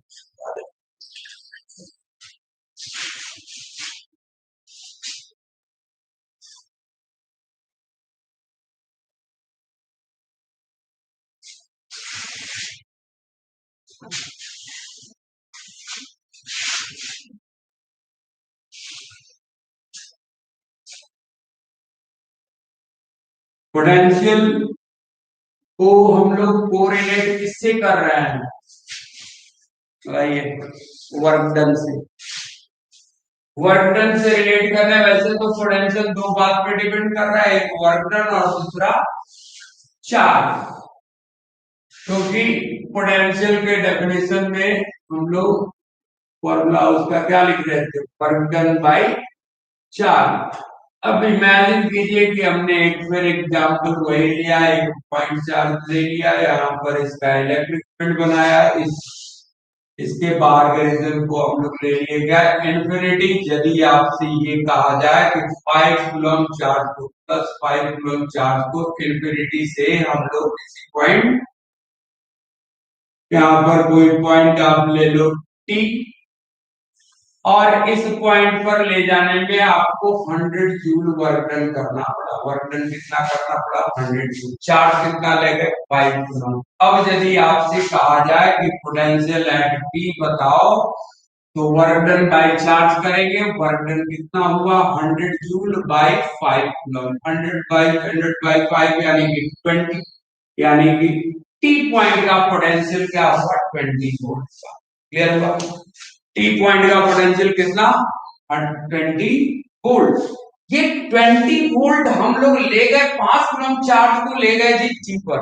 पोटेंशियल को हम लोग कोरिलेट किससे कर रहे हैं? बताइए। वर्क डन से। वर्क डन से रिलेट कर रहे हैं। वैसे तो पोटेंशियल दो बात पे डिपेंड कर रहा है, एक वर्क डन और दूसरा चार्ज। क्योंकि पोटेंशियल के डेफिनेशन में हम लोग फॉर्मूला उसका क्या लिख रहे थे? Work done by charge. अब इमेजिन कीजिए कि हमने एक फिर एग्जाम्पल वही लिया, एक पॉइंट चार्ज ले लिया, यहाँ पर इसका इलेक्ट्रिक फील्ड बनाया, इस इसके बाहर के रिजल्ट को हम लोग ले लिएगा इन्फिनिटी। यदि आपसे ये कहा जाए कि 5 कूलम चार्ज को प्लस 5 कूलम चार्ज को इन्फिनिटी से हम लोग किसी पॉइंट, यहाँ पर कोई पॉइंट आप ले लो टी, और इस पॉइंट पर ले जाने में आपको 100 जूल वर्क डन करना पड़ा। वर्क डन कितना करना पड़ा? 100 जूल। चार्ज कितना ले गए? 5 कूलम। अब यदि आपसे कहा जाए कि पोटेंशियल एट पी बताओ, तो वर्क डन बाय चार्ज करेंगे। वर्क डन कितना हुआ? 100 जूल बाय 5 कूलम। 100 बाय 5 यानी कि 20, यानी कि टी पॉइंट का पोटेंशियल क्या हुआ? 20 वोल्ट का। क्लियर हुआ? टी पॉइंट का पोटेंशियल कितना? 20 वोल्ट। ये 20 वोल्ट हम लोग ले गए 5 कूलम चार्ज को ले गए जी टी पर,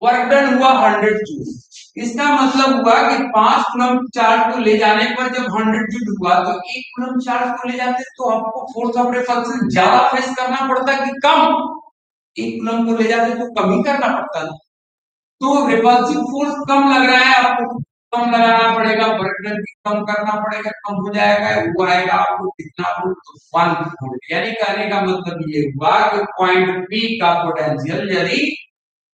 वर्क डन हुआ 100 जूल। इसका मतलब हुआ कि 5 कूलम चार्ज को ले जाने पर जब 100 जूल हुआ, तो 1 कूलम चार्ज को ले जाते तो आपको फोर्स ऑफ रिपल्शन ज्यादा फेस करना पड़ता कि कम? 1 कूलम को ले जाते तो कम ही करना पड़ता। तो रिपल्सिव फोर्स कम लग रहा है आपको, कम लगाना पड़ेगा, वर्क डन भी कम करना पड़ेगा, कम हो जाएगा। वो आएगा आपको कितना वोल्ट? 1 वोल्ट। यानी कहने का मतलब ये हुआ कि पॉइंट पी का पोटेंशियल यदि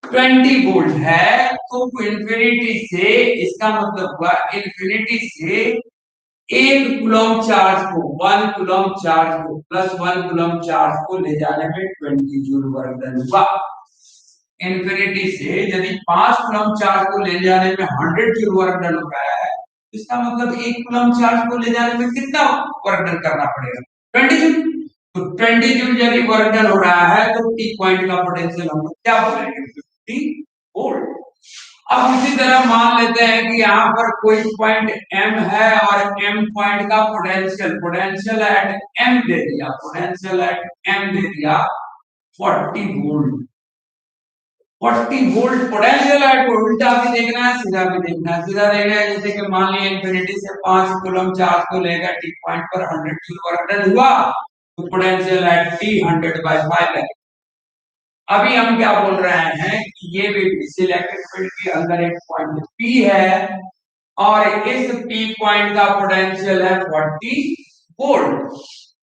20 वोल्ट है, तो इंफिनिटी से, इसका मतलब हुआ इंफिनिटी से 1 कूलम चार्ज को, 1 कूलम चार्ज को प्लस 1 कूलम चार्ज को ले जाने में 20 जूल वर्क डन हुआ। इन्फिनिटी से यदि 5 कूलम चार्ज को ले जाने में 100 जूल वर्क डन हो रहा है, इसका मतलब 1 कूलम चार्ज को ले जाने में कितना वर्क डन करना पड़ेगा? 20 जूल। तो 20 जूल यदि वर्क डन हो रहा है, तो टी पॉइंट का पोटेंशियल हम लोग क्या बोलेंगे? 50 वोल्ट। अब इसी तरह मान लेते हैं कि यहाँ पर कोई पॉइंट एम है और एम पॉइंट का पोटेंशियल, पोटेंशियल एट एम दे दिया, पोटेंशियल एट एम दे दिया 40 वोल्ट। 40 वोल्ट पोटेंशियल है, को उल्टा भी देखना है, सीधा भी देखना है। सीधा देखना है जैसे कि मान लिया इंफिनिटी से 5 कूलम चार्ज को लेकर टी पॉइंट पर 100 जूल वर्क डन हुआ, तो पोटेंशियल है टी 100 बाय 5 है। अभी हम क्या बोल रहे हैं कि ये भी इलेक्ट्रिक फील्ड के अंदर एक पॉइंट पी है, और इस पी पॉइंट का पोटेंशियल है 40 वोल्ट।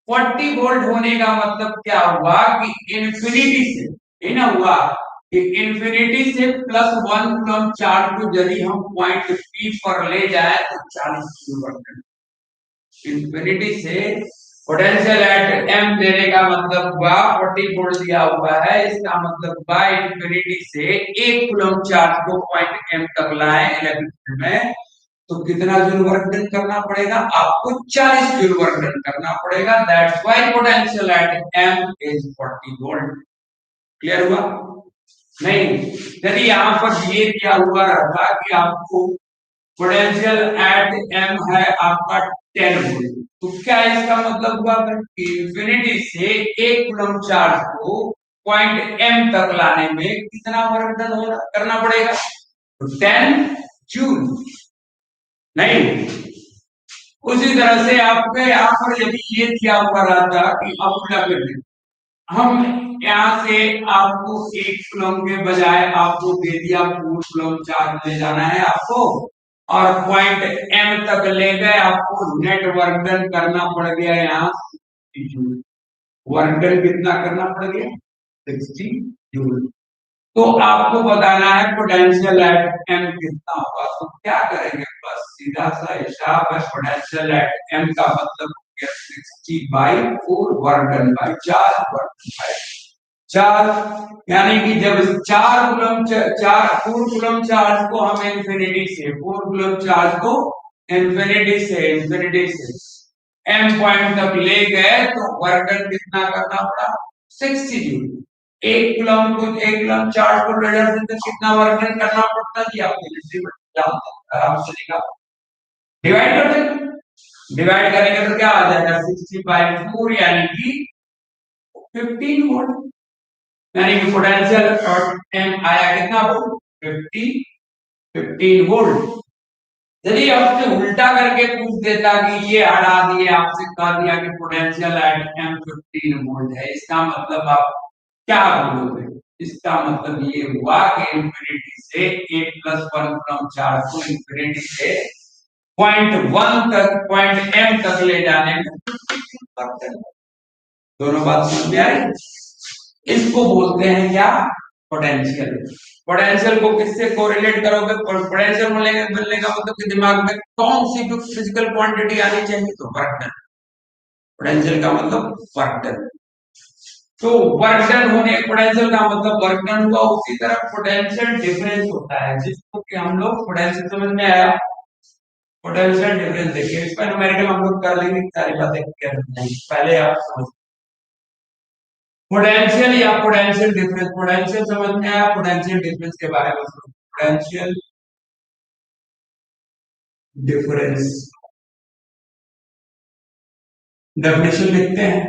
40 वोल्ट होने का मतलब क्या हुआ कि इन्फिनिटी से, ये ना हुआ कि इन्फिनिटी से प्लस 1 कूलम चार्ज को यदि हम पॉइंट पी पर ले जाए तो 40 जूल वर्क। इन्फिनिटी से पोटेंशियल एट एम देने का मतलब हुआ 40 वोल्ट दिया हुआ है, इसका मतलब हुआ इन्फिनिटी से 1 कूलम चार्ज को पॉइंट एम तक लाए इलेक्ट्रिक फील्ड में, तो कितना जूल वर्क डन करना पड़ेगा? आपको 40 जूल वर्क डन करना पड़ेगा। That's why potential at M is 40 volt. Clear हुआ? नहीं, यदि यहाँ पर ये दिया हुआ रहता कि आपको पोटेंशियल एट एम है आपका 10 वोल्ट, तो क्या इसका मतलब हुआ कि इंफिनिटी से 1 कूलम चार्ज को पॉइंट एम तक लाने में कितना वर्क डन करना पड़ेगा? तो 10 जूल। नहीं, उसी तरह से आपके यहाँ पर यदि ये दिया हुआ रहता कि अब हम यहाँ से आपको 1 कूलम के बजाय आपको दे दिया 4 कूलम चार्ज ले जाना है आपको, और पॉइंट एम तक ले गए, आपको नेट वर्क डन करना पड़ गया यहाँ 60 जूल। वर्क डन कितना करना पड़ गया? 60 जूल। तो आपको बताना है पोटेंशियल एट एम कितना होगा। तो क्या करेंगे? बस सीधा सा हिसाब है, पोटेंशियल एट एम का मतलब 60 by 4 work done by 4 work done by 4, यानी कि जब 4 कूलम 4 कूलम चार्ज को हम इंफिनिटी से 4 कूलम चार्ज को इंफिनिटी से एम पॉइंट तक ले गए, तो वर्क डन कितना करना पड़ा? 60 जूल। 1 कूलम चार्ज को ले जाते तो कितना वर्क डन करना पड़ता जी? आप इलेक्ट्रिक जानते हैं, आराम से निकाल, डिवाइड कर देंगे। डिवाइड करेंगे तो क्या आ जाएगा? 60 बाई 4 यानी कि 15 वोल्ट। यानी कि पोटेंशियल एम आया कितना वोल्ट? 15 वोल्ट। यदि आपसे उल्टा करके पूछ देता कि ये हटा दिए, आपसे कह दिया कि पोटेंशियल एट एम 15 वोल्ट है, इसका मतलब आप क्या बोलोगे? इसका मतलब ये हुआ कि इंफिनिटी से 1 प्लस 1 कूलम चार्ज को इंफिनिटी से 0.1 तक, पॉइंट एम तक ले जाने में दोनों बात समझ में आ रही। इसको बोलते हैं क्या, पोटेंशियल। पोटेंशियल को किससे कोरिलेट करोगे, पोटेंशियल मिलने का मतलब कि दिमाग में कौन सी जो फिजिकल क्वांटिटी आनी चाहिए, तो वर्क डन। पोटेंशियल का मतलब वर्क डन। तो वर्क डन होने, पोटेंशियल का मतलब वर्क डन हुआ। उसी तरह पोटेंशियल डिफरेंस होता है, जिसको कि हम लोग पोटेंशियल, समझ में आया, पोटेंशियल डिफरेंस देखिए, इसका न्यूमेरिकल हम लोग कर लेंगे, सारी बातें क्लियर नहीं, पहले आप समझ पोटेंशियल या पोटेंशियल डिफरेंस। पोटेंशियल समझ में आया, पोटेंशियल डिफरेंस के बारे में सुनो। पोटेंशियल डिफरेंस डेफिनेशन लिखते हैं।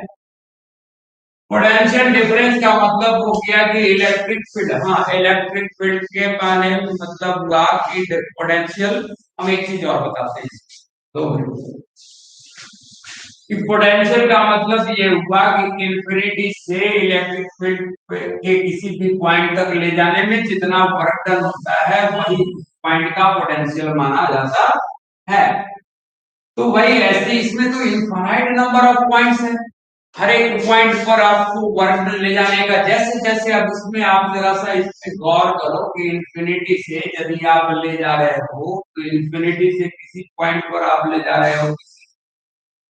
पोटेंशियल डिफरेंस का मतलब हो गया कि इलेक्ट्रिक फील्ड, हाँ इलेक्ट्रिक फील्ड के माने मतलब हुआ कि पोटेंशियल, हम एक चीज और बताते हैं, तो पोटेंशियल का मतलब ये हुआ कि इंफिनिटी से इलेक्ट्रिक फील्ड के किसी भी पॉइंट तक ले जाने में जितना वर्क डन होता है, वही पॉइंट का पोटेंशियल माना जाता है। तो भाई ऐसे इसमें तो इनफाइनाइट नंबर ऑफ पॉइंट्स हैं, हर एक पॉइंट पर आपको वर्क डन ले जाने का, जैसे जैसे अब इसमें आप जरा सा इसमें गौर करो कि इंफिनिटी से यदि आप ले जा रहे हो, तो इंफिनिटी से किसी पॉइंट पर आप ले जा रहे हो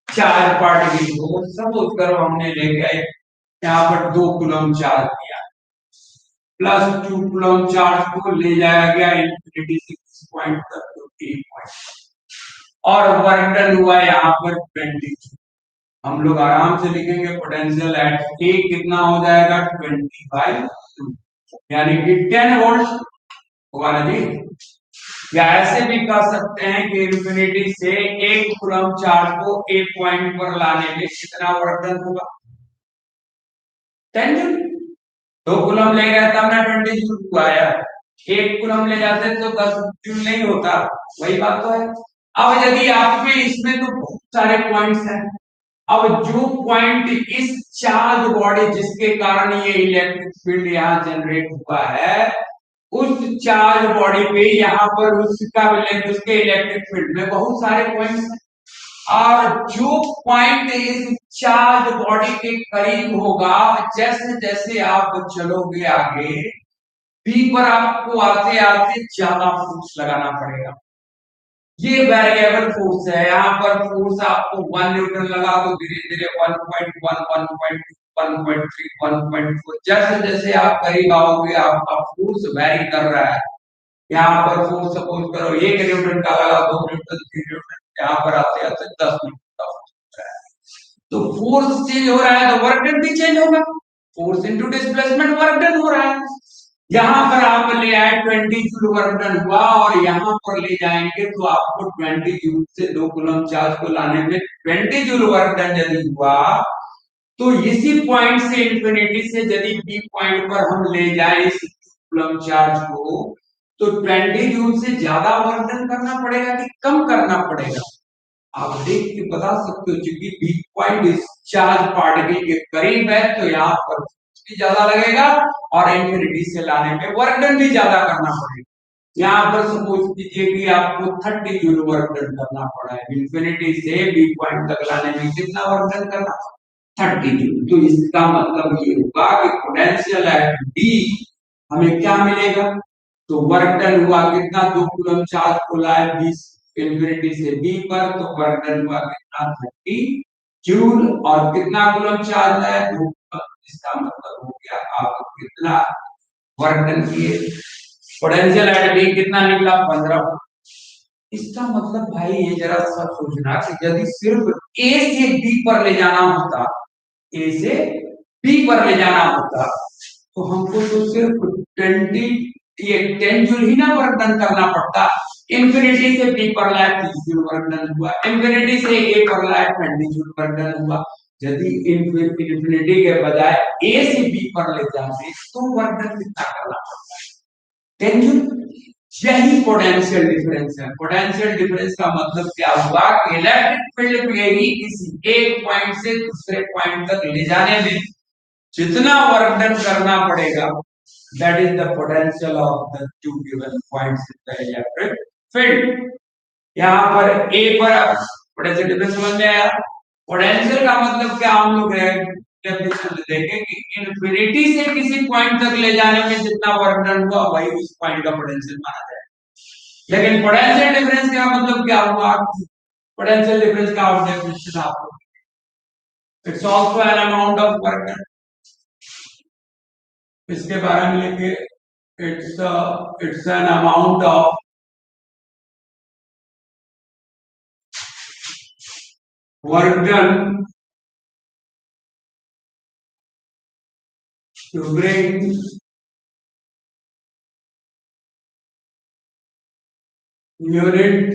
चार पार्टिकल को, सपोज करो हमने ले गए यहाँ पर 2 कूलम चार्ज दिया, प्लस 2 कूलम चार्ज को ले जाया गया इंफिनिटी से किसी पॉइंट तक, तो 3 पॉइंट, और वर्क डन हुआ यहाँ पर 20। हम लोग आराम से लिखेंगे पोटेंशियल एट ए कितना हो जाएगा 20/2, यानी कि 10 वोल्ट होगा ना जी। या ऐसे भी कह सकते हैं कि इंफिनिटी से 1 कूलम चार्ज को एक पॉइंट पर लाने में कितना वर्क डन होगा, 10 जूल। 2 कूलम ले गए तब ना 20 जूल हुआ यार, 1 कूलम ले जाते तो 10 जूल नहीं होता, वही बात तो है। अब यदि आपके इसमें तो बहुत सारे पॉइंट्स हैं, अब जो पॉइंट इस चार्ज बॉडी जिसके कारण ये इलेक्ट्रिक फील्ड यहाँ जनरेट हुआ है, उस चार्ज बॉडी पे यहाँ पर उसके इलेक्ट्रिक फील्ड में बहुत सारे पॉइंट्स हैं, और जो पॉइंट इस चार्ज बॉडी के करीब होगा, जैसे जैसे आप चलोगे आगे, बी पर आपको आते आते ज्यादा फोर्स लगाना पड़ेगा। ये वेरिएबल फोर्स है, यहाँ पर फोर्स आपको 1 न्यूटन लगा तो धीरे धीरे 1.1, 1.2, 1.3, 1.4, जैसे जैसे आप करीब आओगे आपका फोर्स वेरी कर रहा है। यहाँ पर फोर्स सपोज करो 1 न्यूटन का लगा, 2 न्यूटन, 3 न्यूटन, यहाँ पर आते आते 10 न्यूटन का फोर्स है। तो फोर्स चेंज हो रहा है तो वर्क डन भी चेंज होगा, force into displacement work done हो रहा है। यहाँ पर आप ले आए 20 जूल वर्क डन हुआ, और यहाँ पर ले जाएंगे तो आपको 20 जूल से 2 कूलम चार्ज को लाने में 20 जूल वर्क डन यदि हुआ, तो इसी पॉइंट से इंफिनिटी से यदि बी पॉइंट पर हम ले जाए इस कूलम चार्ज को, तो 20 जूल से ज्यादा वर्क डन करना पड़ेगा कि कम करना पड़ेगा, आप देख के बता सकते हो। क्योंकि बी पॉइंट इस चार्ज पार्टिकल के करीब है, तो यहाँ पर भी ज्यादा लगेगा और इंफिनिटी से लाने में वर्क डन भी ज्यादा करना पड़ेगा। यहाँ पर सपोज कीजिए कि आपको 30 जूल वर्क डन करना पड़ा है, इंफिनिटी से बी पॉइंट तक लाने में कितना वर्क डन करना, 30 जूल। तो इसका मतलब ये होगा कि पोटेंशियल एट बी हमें क्या मिलेगा, तो वर्क डन हुआ कितना, 2 कूलम चार्ज को लाए 20 इंफिनिटी से बी पर, तो वर्क डन हुआ कितना, 30 जूल, और कितना कूलम चार्ज है, 2। इसका मतलब हो गया आप कितना वर्क डन किए, पोटेंशियल एट बी कितना निकला, 15। इसका मतलब भाई ये जरा सा सोचना कि यदि सिर्फ ए से बी पर ले जाना होता, ए से बी पर ले जाना होता, तो हमको तो सिर्फ 10 जूल ही ना वर्क डन करना पड़ता। इंफिनिटी से बी पर लाए 30 जूल वर्क डन हुआ, इंफिनिटी से ए पर लाए 20 जूल वर्क डन हुआ। यदि इंफिनिटी के बजाय ए से बी पर ले जाते तो वर्क डन कितना करना पड़ता, 10 जूल। यही पोटेंशियल डिफरेंस है। पोटेंशियल डिफरेंस का मतलब क्या हुआ कि इलेक्ट्रिक फील्ड को ही किसी एक पॉइंट से दूसरे पॉइंट तक ले जाने में जितना वर्क डन करना पड़ेगा, that is the potential of the two given points in the electric field. यहाँ पर ए पर पोटेंशियल डिफरेंस समझ में आया। पोटेंशियल का मतलब क्या हम लोग डेफिनेशन में देखें कि इन्फिनिटी से किसी पॉइंट तक ले जाने में जितना वर्क डन हुआ वही उस पॉइंट का पोटेंशियल माना जाए। लेकिन पोटेंशियल डिफरेंस का मतलब क्या हुआ? पोटेंशियल डिफरेंस का डेफिनेशन आपको, it's also an amount of work done. इसके बारे में लिखिए, it's an amount of work done to bring unit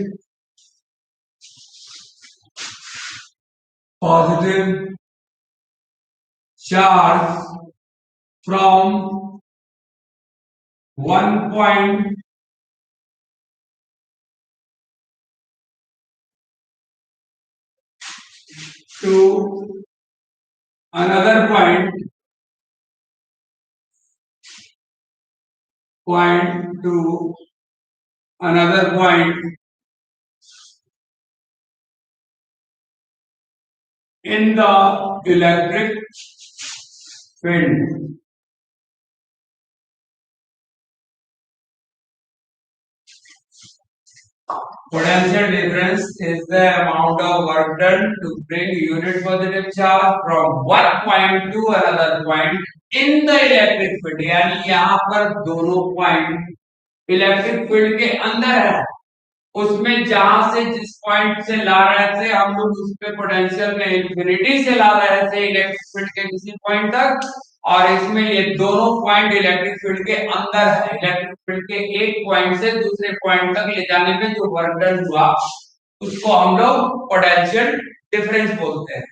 positive charge from one point to another point to another point in the electric field. Potential difference is the amount of work done to bring unit positive charge from one point to another point in the electric field. यानी यहाँ पर दोनों point electric field के अंदर है, उसमें जहां से जिस पॉइंट से ला रहे थे हम लोग उस पे पोटेंशियल में इंफिनिटी से ला रहे थे इलेक्ट्रिक फील्ड के किसी पॉइंट तक, और इसमें ये दोनों पॉइंट इलेक्ट्रिक फील्ड के अंदर है। इलेक्ट्रिक फील्ड के एक पॉइंट से दूसरे पॉइंट तक ले जाने में जो वर्क डन हुआ उसको हम लोग पोटेंशियल डिफरेंस बोलते हैं।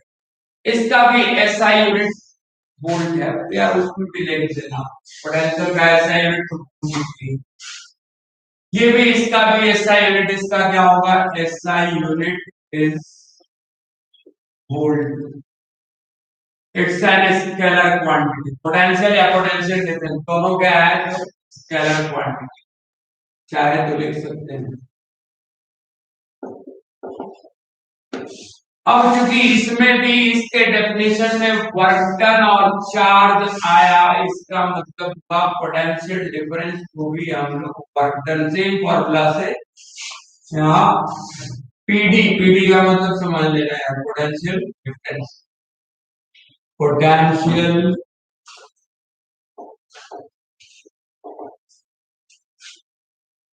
इसका भी एसआई यूनिट वोल्ट है यार, उसमें भी लिख देना पोटेंशियल का एसआई यूनिट। ये भी इसका भी एसआई यूनिट, इसका क्या होगा? SI unit is volt. It's an scalar quantity. Potential या पोटेंशियल डिफरेंस दोनों क्या है? तो स्केलर क्वांटिटी, चाहे तो लिख सकते हैं। अब क्योंकि इसमें भी इसके डेफिनेशन में वर्क डन और चार्ज आया, इसका मतलब का पोटेंशियल डिफरेंस को भी हम लोग वर्क डन से फॉर्मूला से यहाँ पीडी का मतलब समझ लेना है, पोटेंशियल डिफरेंस। पोटेंशियल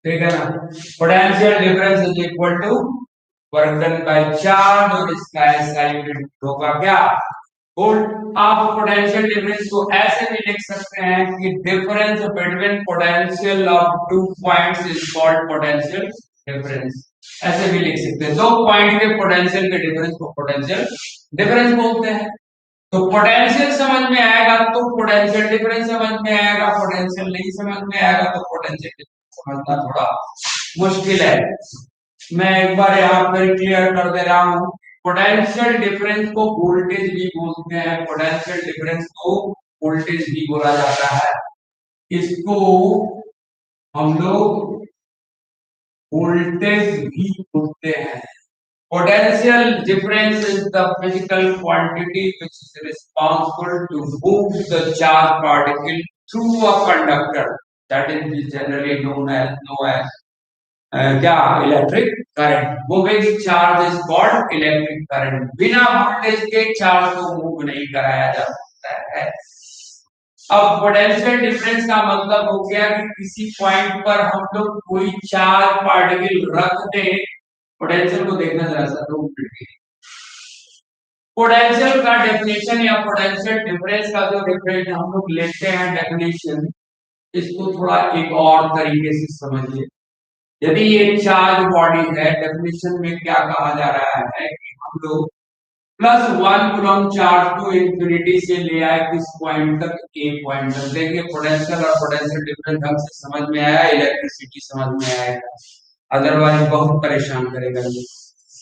ठीक है ना? Potential difference is equal to work done by charge, और इसका एसआई यूनिट होगा क्या? वोल्ट। आप पोटेंशियल डिफरेंस को ऐसे भी लिख सकते हैं कि difference between potential of two points is called potential difference. ऐसे भी लिख सकते हैं, दो पॉइंट के पोटेंशियल के डिफरेंस को पोटेंशियल डिफरेंस बोलते हैं। तो पोटेंशियल समझ में आएगा तो पोटेंशियल डिफरेंस समझ में आएगा, पोटेंशियल नहीं समझ में आएगा तो पोटेंशियल डिफरेंस समझना थोड़ा मुश्किल है। मैं एक बार यहाँ पर क्लियर कर दे रहा हूँ, पोटेंशियल डिफरेंस को वोल्टेज भी बोलते हैं, पोटेंशियल डिफरेंस को वोल्टेज भी बोला जाता है। इसको हम लोग वोल्टेज भी बोलते हैं। Potential difference is the physical quantity which is responsible to move the charged particle through a conductor, that is generally known as क्या? Electric current. Moving charge is called electric current. बिना voltage के charge को move नहीं कराया जा सकता है। अब पोटेंशियल डिफरेंस का मतलब हो गया कि किसी पॉइंट पर हम लोग कोई चार्ज पार्टिकल रख दें। पोटेंशियल को देखना जरा सा, 2 मिनट। पोटेंशियल का डेफिनेशन या पोटेंशियल डिफरेंस का जो डिफरेंस हम लोग लेते हैं डेफिनेशन, इसको थोड़ा एक और तरीके से समझिए। यदि ये चार्ज बॉडी है, डेफिनेशन में क्या कहा जा रहा है कि हम लोग +1 कूलम चार्ज को इंफिनिटी से ले आए किस पॉइंट तक? ए पॉइंट तक। देखिए पोटेंशियल और पोटेंशियल डिफरेंस ढंग से समझ में आया, इलेक्ट्रिसिटी समझ में आएगा, अदरवाइज बहुत परेशान करेगा,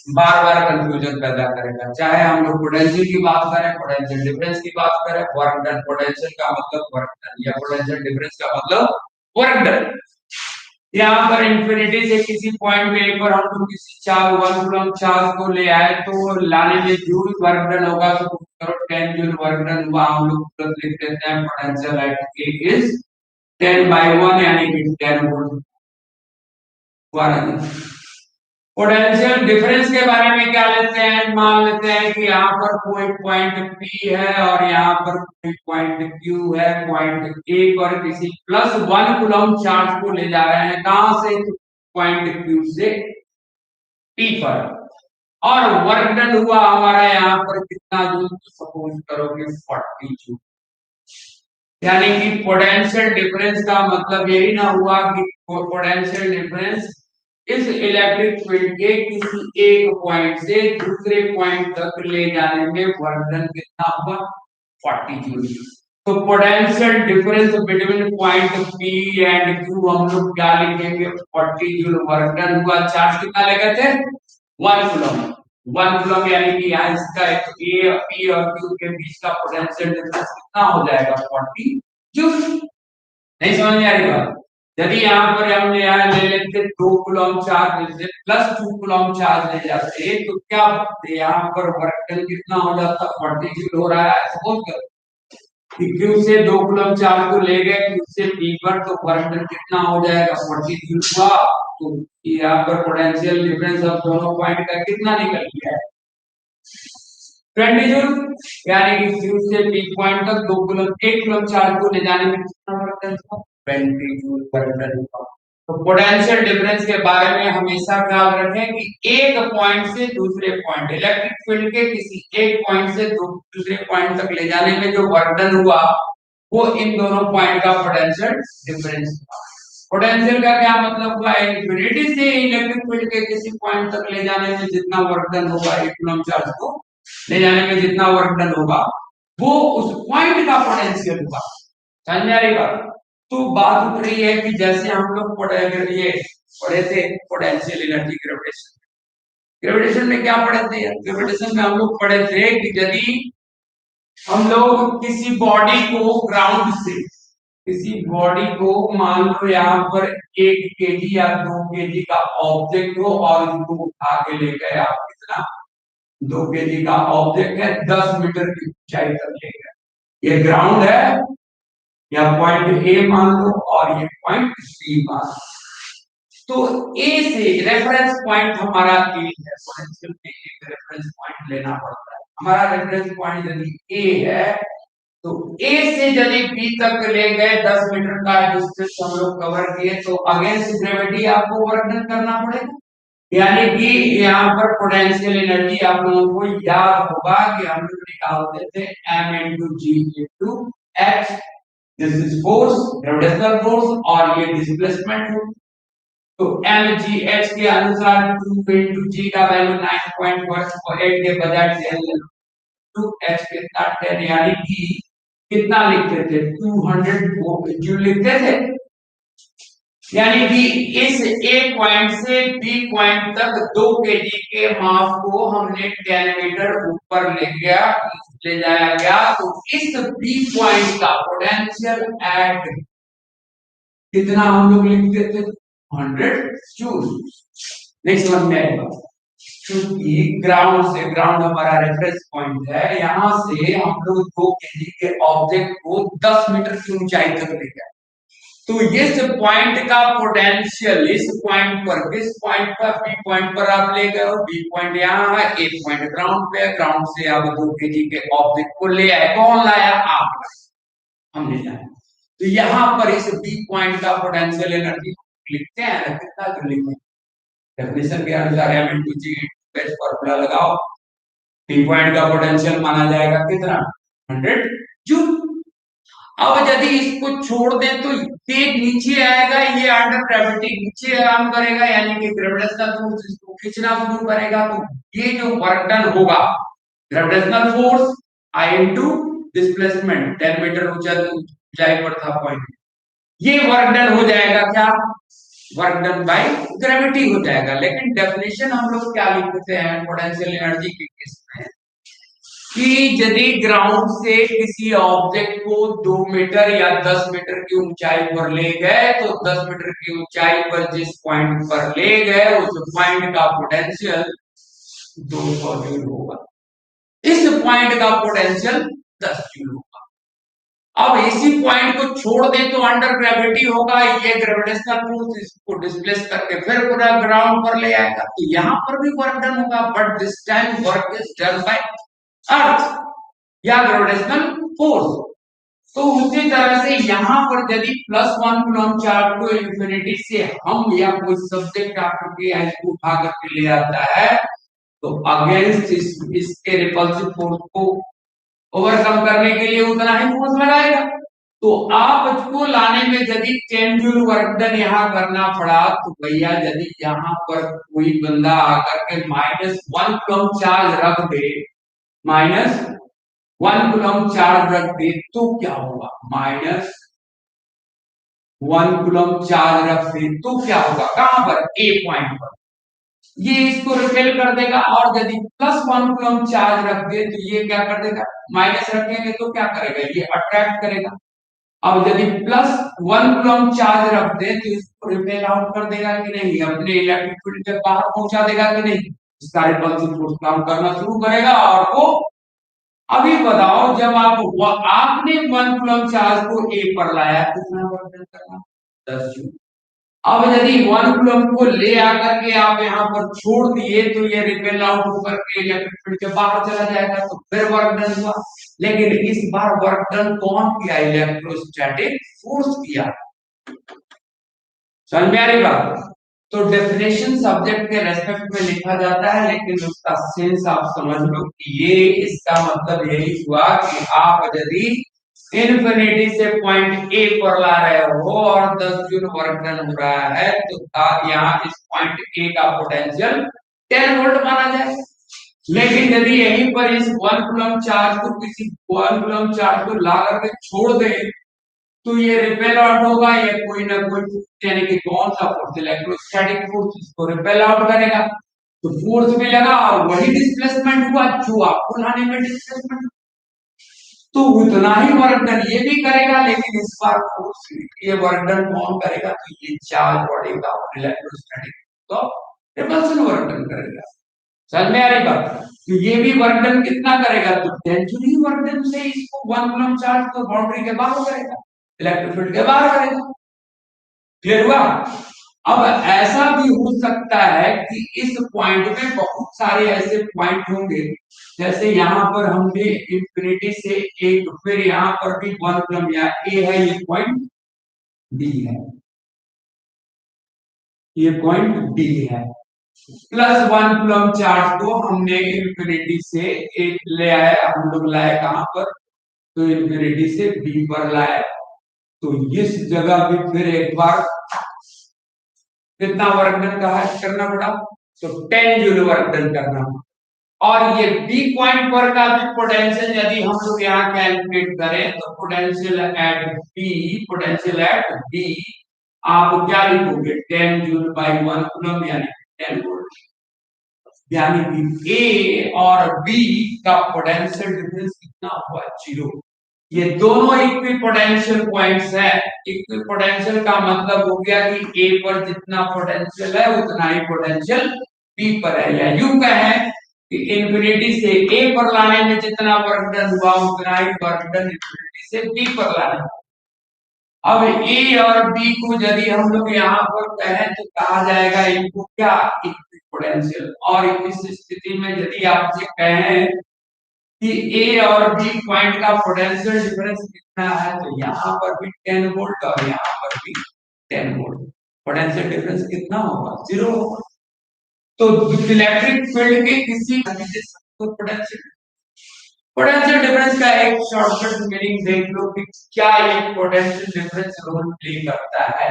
बार बार कंफ्यूजन पैदा करेगा। चाहे हम लोग पोटेंशियल की बात करें, पोटेंशियल डिफरेंस की बात करें, वर्क डन, पोटेंशियल का मतलब वर्क डन या पोटेंशियल डिफरेंस का मतलब वर्क डन। यहाँ पर इंफिनिटी से किसी पॉइंट पे पर हम लोग किसी चार्ज 1 कूलम चार्ज को ले आए तो लाने में जूल वर्क डन होगा, तो करो 10 जूल वर्क डन हुआ। हम लोग तुरंत लिख देते हैं पोटेंशियल एट ए इज 10/1 यानी कि 10 वोल्ट। पोटेंशियल डिफरेंस के बारे में क्या लेते हैं, मान लेते हैं कि यहाँ पर कोई पॉइंट P है और यहाँ पर कोई पॉइंट Q है, पॉइंट A पर किसी +1 कूलम चार्ज को ले जा रहे हैं, कहां से, पॉइंट Q से P पर, और वर्क डन हुआ हमारा यहाँ पर कितना जूल, सपोज करो कि 40 जूल। यानी कि पोटेंशियल डिफरेंस का मतलब यही ना हुआ कि पोटेंशियल डिफरेंस इस इलेक्ट्रिक फील्ड के किसी एक पॉइंट से दूसरे पॉइंट तक ले जाने में वर्क डन कितना हुआ, 40 जूल। तो potential difference between point P and Q हम लोग क्या लिखेंगे, 40 जूल वर्क डन हुआ। चार्ज कितना लगे थे, 1 कूलम। 1 कूलम यानी कि यहाँ इसका A P और Q के बीच का पोटेंशियल डिफरेंस कितना हो जाएगा, 40 जूल। नहीं समझ में आ रही बात। यदि यहाँ पर हमने यहाँ ले लेते 2 कूलम चार्ज +2 कूलम चार्ज ले जाते तो क्या यहाँ पर वर्क डन कितना हो जाता, 40 जूल हो रहा है। सपोज करो Q से 2 कूलम चार्ज को ले गए Q से P पर, तो वर्क डन कितना हो जाएगा, 40 जूल हुआ। तो यहाँ पर पोटेंशियल डिफरेंस अब दोनों पॉइंट का कितना निकल गया है, 20 जूल। यानी कि Q से P पॉइंट तक 2 कूलम 1 कूलम चार्ज को ले जाने में कितना वर्क डन हुआ, 20 जूल वर्क डन हुआ। तो पोटेंशियल डिफरेंस के बारे में हमेशा ख्याल रखें कि एक पॉइंट से दूसरे पॉइंट, इलेक्ट्रिक फील्ड के किसी एक पॉइंट से दूसरे पॉइंट तक ले जाने में जो वर्क डन हुआ वो इन दोनों पॉइंट का पोटेंशियल डिफरेंस हुआ। पोटेंशियल का क्या मतलब हुआ, इंफिनिटी से इलेक्ट्रिक फील्ड के किसी पॉइंट तक ले जाने में जितना वर्क डन होगा, एक कूलम चार्ज को ले जाने में जितना वर्क डन होगा वो उस पॉइंट का पोटेंशियल हुआ। समझ में आ रही बात। तो बात उठ रही है कि जैसे हम लोग पढ़े थे पोटेंशियल एनर्जी ग्रेविटेशन, ग्रेविटेशन में क्या पढ़े थे, ग्रेविटेशन में हम लोग पढ़े थे कि यदि हम लोग किसी बॉडी को ग्राउंड से, किसी बॉडी को मान लो यहाँ पर 1 केजी या 2 केजी का ऑब्जेक्ट हो और इसको उठा के ले गए आप, कितना, 2 केजी का ऑब्जेक्ट है, 10 मीटर की ऊंचाई तक ले गए, ये ग्राउंड है या पॉइंट ए मान लो और ये पॉइंट सी मान लो। तो ए से रेफरेंस पॉइंट हमारा ए है, पोटेंशियल में एक रेफरेंस पॉइंट लेना पड़ता है। हमारा रेफरेंस पॉइंट यदि ए है तो ए से यदि बी तक ले गए 10 मीटर का डिस्टेंस हम लोग कवर किए तो अगेंस्ट ग्रेविटी आपको वर्क डन करना पड़ेगा। यानी कि यहाँ पर पोटेंशियल एनर्जी आप लोगों को याद होगा कि हम लोग निकालते थे m into g into h, this is force, gravitational force, और ये डिस्प्लेसमेंट है। तो mgh के अनुसार 2 into g का वैल्यू 9.18 के बजाय 10 ले लो, 2h कितना 10, यानी कि कितना लिखते थे, 200 जूल लिखते थे। यानी कि इस ए पॉइंट से बी पॉइंट तक 2 केजी के मास को हमने 10 मीटर ऊपर ले जाया गया। तो इस बी पॉइंट का पोटेंशियल एट कितना हम लोग लिखते थे, 100 जूल। नेक्स्ट समझ में आएगा, क्योंकि ग्राउंड से, ग्राउंड हमारा रेफरेंस पॉइंट है, यहां से हम लोग 2 केजी के ऑब्जेक्ट को 10 मीटर की ऊंचाई तक ले गए। तो इस पॉइंट का पोटेंशियल इस पॉइंट पर, किस पॉइंट पर, बी पॉइंट पर आप ले गए हो, बी पॉइंट यहाँ है, ए पॉइंट ग्राउंड पे है, ग्राउंड से आप 2 केजी के ऑब्जेक्ट को ले आए, कौन लाया, आप, हमने लाया। तो यहाँ पर इस बी पॉइंट का पोटेंशियल एनर्जी लिखते हैं, कितना तो लिखते हैं, डेफिनेशन के अनुसार m into g base formula लगाओ, बी पॉइंट का पोटेंशियल माना जाएगा कितना, 100 जूल। अब यदि इसको छोड़ दें तो ये नीचे आएगा, ये अंडर ग्रेविटी नीचे काम करेगा, यानी कि ग्रेविटेशनल फोर्स इसको खींचना शुरू करेगा। तो ये जो वर्क डन होगा, gravitational force I into displacement, 10 metre ऊंचाई पर था पॉइंट, ये वर्क डन हो जाएगा, क्या, वर्क डन बाय ग्रेविटी हो जाएगा। लेकिन डेफिनेशन हम लोग क्या लिखते हैं पोटेंशियल एनर्जी के केस में, कि यदि ग्राउंड से किसी ऑब्जेक्ट को 2 मीटर या 10 मीटर की ऊंचाई पर ले गए तो 10 मीटर की ऊंचाई पर जिस पॉइंट पर ले गए उस पॉइंट का पोटेंशियल 200 जूल होगा। इस पॉइंट का पोटेंशियल 10 जूल होगा। अब इसी पॉइंट को छोड़ दे तो अंडर ग्रेविटी होगा, ये ग्रेविटेशनल फोर्स इसको डिस्प्लेस करके फिर पूरा ग्राउंड पर ले आएगा, तो यहां पर भी वर्क डन होगा, but this time work is done by earth या ग्रेविटेशनल फोर्स। तो उसी तरह से यहां पर यदि +1 कूलम चार्ज को इंफिनिटी से हम या कोई सब्जेक्ट आकर के इसको उठा करके ले आता है तो अगेंस्ट इसके रिपल्सिव फोर्स को ओवरकम करने के लिए उतना ही फोर्स लगाएगा। तो आप इसको लाने में यदि 10 जूल वर्क डन यहाँ करना पड़ा तो भैया यदि यहाँ पर कोई बंदा आकर के -1 कूलम चार्ज रख दे, -1 कूलम चार्ज रख दे तो क्या होगा, -1 कूलम चार्ज रख दे तो क्या होगा, कहां पर, ए पॉइंट पर, ये इसको रिपेल कर देगा। और यदि +1 कूलम चार्ज रख दे तो ये क्या कर देगा, माइनस रखेंगे तो क्या करेगा, ये अट्रैक्ट करेगा। अब यदि +1 कूलम चार्ज रख दे तो इसको रिपेल आउट कर देगा कि नहीं, अपने इलेक्ट्रिक फील्ड के बाहर पहुंचा देगा कि नहीं, इसका रिपल्सिव फोर्स काम करना शुरू करेगा। और वो अभी बताओ जब आपने 1 कूलम चार्ज को ए पर लाया कितना वर्क डन करना, 10 जूल। अब यदि 1 कूलम को ले आकर के आप यहाँ पर छोड़ दिए तो ये रिपेल आउट होकर के इलेक्ट्रिक फील्ड के बाहर चला जाएगा, तो फिर वर्क डन हुआ। लेकिन इस बार वर्क डन कौन किया, इलेक्ट्रोस्टैटिक फोर्स किया। समझ में आ रही बात। तो डेफिनेशन सब्जेक्ट के रेस्पेक्ट में लिखा जाता है, लेकिन उसका सेंस आप समझ लो कि ये इसका मतलब यही हुआ कि आप यदि इन्फिनिटी से पॉइंट ए पर ला रहे हो और 10 जूल वर्क डन हो रहा है तो यहाँ इस पॉइंट ए का पोटेंशियल 10 वोल्ट माना जाए। लेकिन यदि यहीं पर इस 1 कूलम चार्ज को किसी 1 कूलम चार्ज को ला करके छोड़ दे तो ये रिपेल आउट होगा, ये कोई ना कोई यानी कि कौन सा फोर्स, इलेक्ट्रोस्टैटिक फोर्स इसको रिपेल आउट करेगा, तो फोर्स भी लगा और वही डिस्प्लेसमेंट हुआ जो आपको लाने में डिस्प्लेसमेंट, तो उतना ही वर्क डन ये भी करेगा। लेकिन इस बार फोर्स ये वर्क डन कौन करेगा, तो ये चार्ज बॉडी का इलेक्ट्रोस्टैटिक तो रिपल्सन वर्क डन करेगा। समझ में आ रही बात। तो ये भी वर्क डन कितना करेगा, तो 10 जूल ही वर्क डन से इसको 1 कूलम चार्ज को बाउंड्री के बाहर करेगा, इलेक्ट्रिक फील्ड के बाहर करेगा। क्लियर हुआ। अब ऐसा भी हो सकता है कि इस पॉइंट में बहुत सारे ऐसे पॉइंट होंगे, जैसे यहाँ पर हमने इंफिनिटी से एक, फिर यहाँ पर भी 1 कूलम या ए है, ये पॉइंट बी है, ये पॉइंट बी है। +1 कूलम चार्ज को हमने इंफिनिटी से एक ले आए, हम लोग लाए कहां पर, तो इंफिनिटी से बी पर लाए। तो इस जगह भी फिर एक बार कितना वर्क डन करना पड़ा, तो 10 जूल वर्क डन करना। और ये बी पॉइंट पर का भी पोटेंशियल यदि हम लोग यहाँ कैलकुलेट करें तो पोटेंशियल एट बी आप क्या लिखोगे, 10 जूल बाई 1 कूलम यानी 10 वोल्ट। यानी कि ए और बी का पोटेंशियल डिफरेंस कितना हुआ, 0। ये दोनों इक्विपोटेंशियल पॉइंट्स है। इक्विपोटेंशियल का मतलब हो गया कि ए पर जितना पोटेंशियल है उतना ही पोटेंशियल बी पर है, या यूं कहें कि इंफिनिटी से ए पर लाने में जितना वर्क डन हुआ उतना ही वर्क डन इंफिनिटी से बी पर लाने। अब ए और बी को यदि हम लोग यहाँ पर कहें तो कहा जाएगा इनको क्या, इक्विपोटेंशियल। और इस स्थिति में यदि आपसे कहें कि ए और बी पॉइंट का पोटेंशियल डिफरेंस कितना है, तो यहाँ पर भी 10 वोल्ट और यहाँ पर भी 10 वोल्ट, पोटेंशियल डिफरेंस कितना होगा, 0 होगा। तो इलेक्ट्रिक फील्ड के किसी पोटेंशियल पोटेंशियल डिफरेंस का एक शॉर्टकट मीनिंग देख लो कि क्या ये पोटेंशियल डिफरेंस रोल प्ले करता है।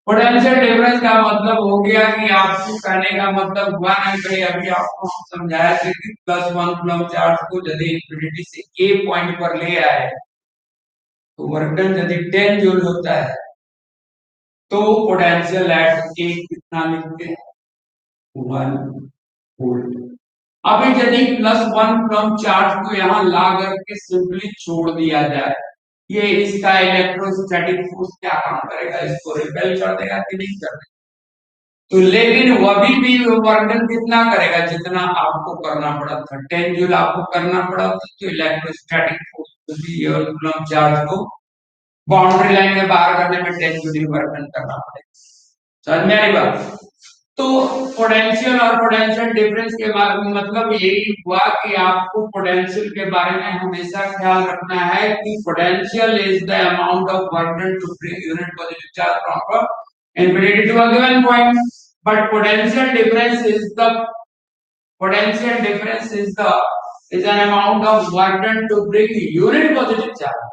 पोटेंशियल डिफरेंस का मतलब हो गया कि आपको कहने का मतलब हुआ ना कि अभी आपको हम समझाया था कि +1 कूलम चार्ज को यदि इंफिनिटी से ए पॉइंट पर ले आए तो वर्क डन यदि 10 जूल होता है तो पोटेंशियल एट ए कितना लिखते हैं, 1 वोल्ट। अभी यदि +1 कूलम्ब चार्ज को यहाँ ला करके सिंपली छोड़ दिया जाए, ये इसका इलेक्ट्रोस्टैटिक फोर्स क्या काम करेगा, इसको रिपेल कर देगा कि नहीं कर देगा? तो लेकिन वह भी वर्णन कितना करेगा, जितना आपको करना पड़ा था, 10 जूल आपको करना पड़ा था, तो इलेक्ट्रोस्टैटिक फोर्स भी कूलम्ब चार्ज को बाउंड्री लाइन में बाहर करने में 10 जूल वर्णन करना पड़ेगा। समझ में आई बात? तो पोटेंशियल और पोटेंशियल डिफरेंस के मतलब यही हुआ कि आपको पोटेंशियल के बारे में हमेशा ख्याल रखना है कि potential is the amount of work done to bring unit positive charge from infinity to a given point, but potential difference is an amount of work done to bring unit positive charge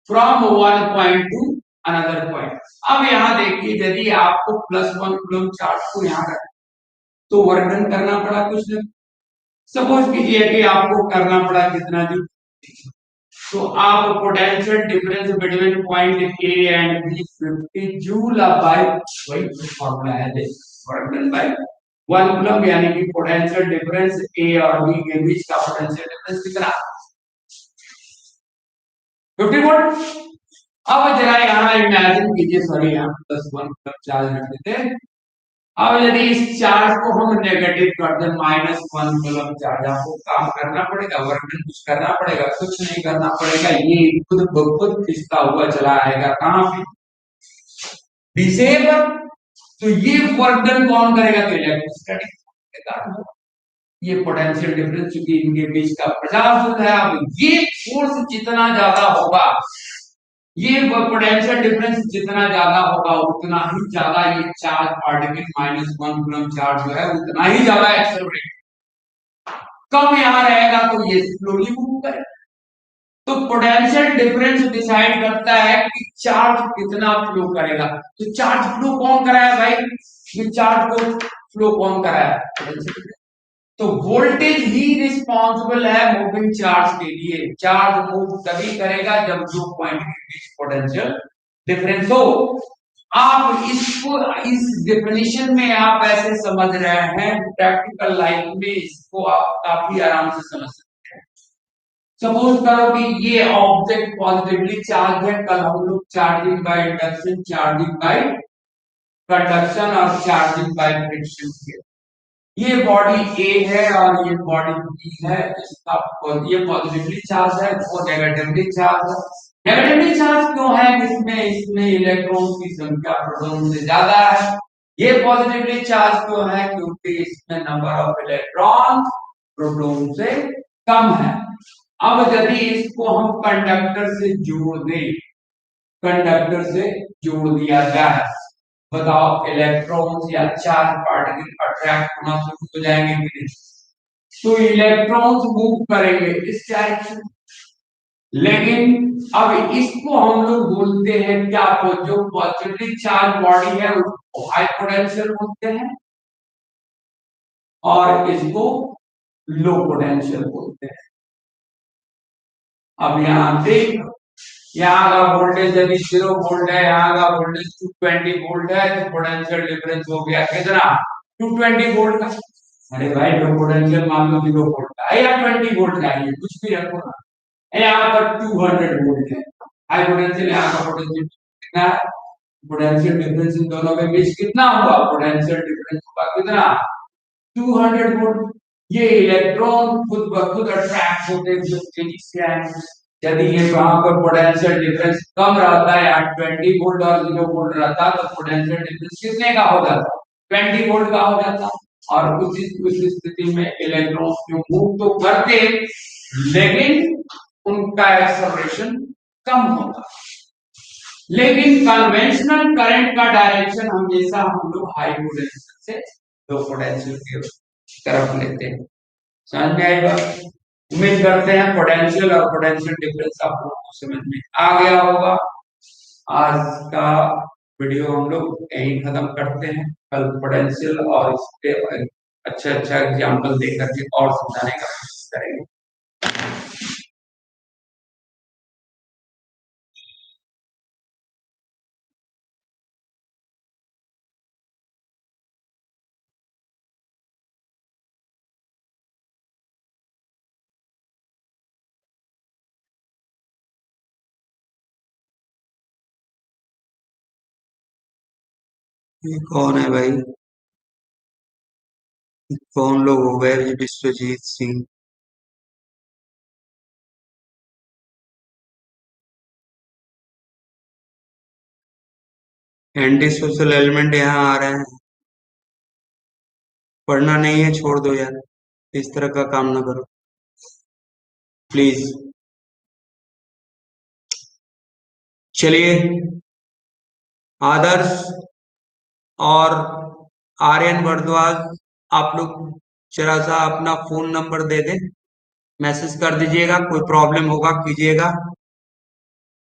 from one point to another point. अब यहाँ देखिए, यदि आपको +1 coulomb charge को यहाँ रखें तो work done करना पड़ा कुछ नहीं। सपोज कीजिए कि आपको करना पड़ा कितना जी, तो आप potential difference between point A and B 50 joule by, वही फॉर्मूला है this, work done by 1 coulomb, यानी कि पोटेंशियल डिफरेंस ए और बी के बीच का पोटेंशियल डिफरेंस कितना, 50 वोल्ट। अब जरा यहाँ इमेजिन कीजिए, सॉरी यहाँ +1 कूलम्ब चार्ज रख देते हैं। अब यदि इस चार्ज को हम नेगेटिव कर दें, -1 कूलम्ब चार्ज, आपको काम करना पड़ेगा, वर्क डन कुछ करना पड़ेगा, कुछ नहीं करना पड़ेगा, ये खुद ब खुद खिंचता हुआ चला आएगा, कहां पे, दिशे पर। तो ये वर्क डन कौन करेगा, तो इलेक्ट्रोस्टैटिक के कारण होगा। ये पोटेंशियल डिफरेंस चूंकि इनके बीच का 50 जूल है, अब ये फोर्स जितना ज्यादा होगा, ये पोटेंशियल डिफरेंस जितना ज्यादा होगा, उतना ही ज्यादा ये चार्ज पार्टिकल -1 कूलम्ब चार्ज जो है उतना ही ज्यादा एक्सेलरेट, कम यहाँ रहेगा तो ये स्लोली मूव करेगा। तो पोटेंशियल डिफरेंस डिसाइड करता है कि चार्ज कितना फ्लो करेगा। तो चार्ज फ्लो कौन कराया भाई, ये चार्ज को फ्लो कौन कराया, तो वोल्टेज ही रिस्पॉन्सिबल है मूविंग चार्ज के लिए। चार्ज मूव तभी करेगा जब दो पॉइंट के बीच पोटेंशियल डिफरेंस हो। आप इसको इस डेफिनेशन में आप ऐसे समझ रहे हैं, प्रैक्टिकल लाइफ में इसको आप काफी आराम से समझ सकते हैं। सपोज करो कि ये ऑब्जेक्ट पॉजिटिवली चार्ज है, कल हम लोग charging by induction, charging by conduction और चार्जिंग बाय फ्रिक्शन के, ये बॉडी ए है और ये बॉडी बी है, इसका ये पॉजिटिवली चार्ज है, वो नेगेटिवली चार्ज है। नेगेटिवली चार्ज क्यों है, इसमें इसमें इलेक्ट्रॉन की संख्या प्रोटॉन से ज्यादा है। ये पॉजिटिवली चार्ज क्यों है, क्योंकि इसमें नंबर ऑफ इलेक्ट्रॉन प्रोटॉन से कम है। अब यदि इसको हम कंडक्टर से जोड़ दें, कंडक्टर से जोड़ दिया जाए, बताओ इलेक्ट्रॉन्स या चार्ज पार्टिकल अट्रैक्ट होना शुरू हो जाएंगे कि नहीं, तो इलेक्ट्रॉन्स मूव करेंगे इस डायरेक्शन। लेकिन अब इसको हम लोग बोलते हैं क्या, जो पॉजिटिवली चार्ज बॉडी है उसको हाई पोटेंशियल बोलते हैं और इसको लो पोटेंशियल बोलते हैं। अब यहां देख, यहाँ का वोल्टेज यदि 0 वोल्ट है, यहाँ का वोल्टेज 220 वोल्ट है, तो पोटेंशियल डिफरेंस हो गया कितना, 220 वोल्ट का। अरे भाई लो पोटेंशियल मान लो 0 वोल्ट का है या 20 वोल्ट का है, कुछ भी रखो ना, यहाँ पर 200 वोल्ट है, हाई पोटेंशियल, यहाँ का पोटेंशियल कितना है, पोटेंशियल डिफरेंस इन दोनों के बीच कितना हुआ, पोटेंशियल डिफरेंस हुआ कितना, 200 वोल्ट। ये इलेक्ट्रॉन खुद ब खुद अट्रैक्ट होते हैं तेजी से आएंगे। यदि ये वहां पर पोटेंशियल डिफरेंस कम रहता है, 20 वोल्ट और 0 वोल्ट रहता, तो पोटेंशियल डिफरेंस कितने का हो जाता, 20 वोल्ट का हो जाता। और उस स्थिति में इलेक्ट्रॉन क्यों मूव तो करते, लेकिन उनका एक्सेलरेशन कम होता। लेकिन कन्वेंशनल करंट का डायरेक्शन हमेशा हम लोग हाई पोटेंशियल से लो पोटेंशियल की तरफ लेते हैं। समझ में आएगा? उम्मीद करते हैं पोटेंशियल और पोटेंशियल डिफरेंस आप लोगों को समझ में आ गया होगा। आज का वीडियो हम लोग यहीं खत्म करते हैं, कल पोटेंशियल और इसके अच्छा अच्छा एग्जाम्पल देकर के और समझाने का कोशिश करेंगे। ये कौन है भाई? कौन लोग हो गए ये Vishwajit Singh? Anti social element यहाँ आ रहे हैं। पढ़ना नहीं है, छोड़ दो यार। इस तरह का काम ना करो प्लीज। चलिए, आदर्श और आर्यन भारद्वाज, आप लोग जरा सा अपना फोन नंबर दे दें, मैसेज कर दीजिएगा, कोई प्रॉब्लम होगा कीजिएगा।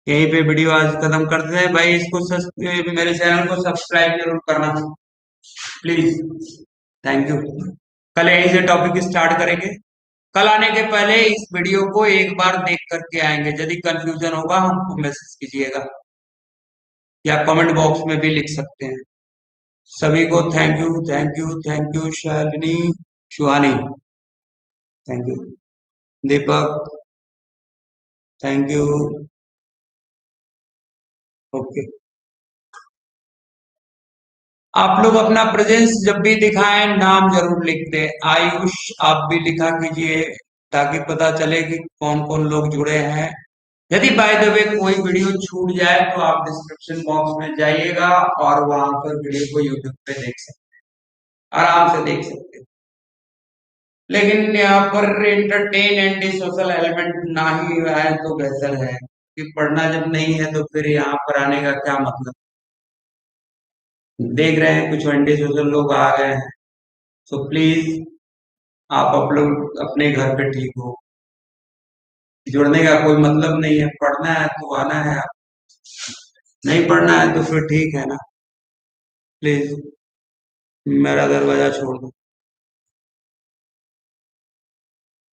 यहीं पे वीडियो आज खत्म करते हैं भाई। इसको मेरे चैनल को सब्सक्राइब जरूर करना प्लीज। Thank you. कल यहीं से टॉपिक स्टार्ट करेंगे। कल आने के पहले इस वीडियो को एक बार देख करके आएंगे। यदि कंफ्यूजन होगा हमको मैसेज कीजिएगा या कमेंट बॉक्स में भी लिख सकते हैं। सभी को thank you, thank you, thank you. Shalini, Shivani, thank you. Deepak, thank you. Okay. आप लोग अपना प्रेजेंस जब भी दिखाएं नाम जरूर लिख दें। आयुष, आप भी लिखा कीजिए ताकि पता चले कि कौन कौन लोग जुड़े हैं। यदि बाय द वे कोई वीडियो छूट जाए तो आप डिस्क्रिप्शन बॉक्स में जाइएगा और वहां पर वीडियो को यूट्यूब पे देख सकते हैं, आराम से देख सकते हैं। लेकिन यहाँ पर एंटरटेन एंड सोशल एलिमेंट ना ही आए तो बेहतर है, कि पढ़ना जब नहीं है तो फिर यहाँ पर आने का क्या मतलब। देख रहे हैं कुछ एंटी सोशल लोग आ गए हैं, तो प्लीज आप लोग अपने घर पे ठीक हो। जुड़ने का कोई मतलब नहीं है, पढ़ना है तो आना है, नहीं पढ़ना है तो फिर ठीक है ना। प्लीज मेरा दरवाजा छोड़ दो।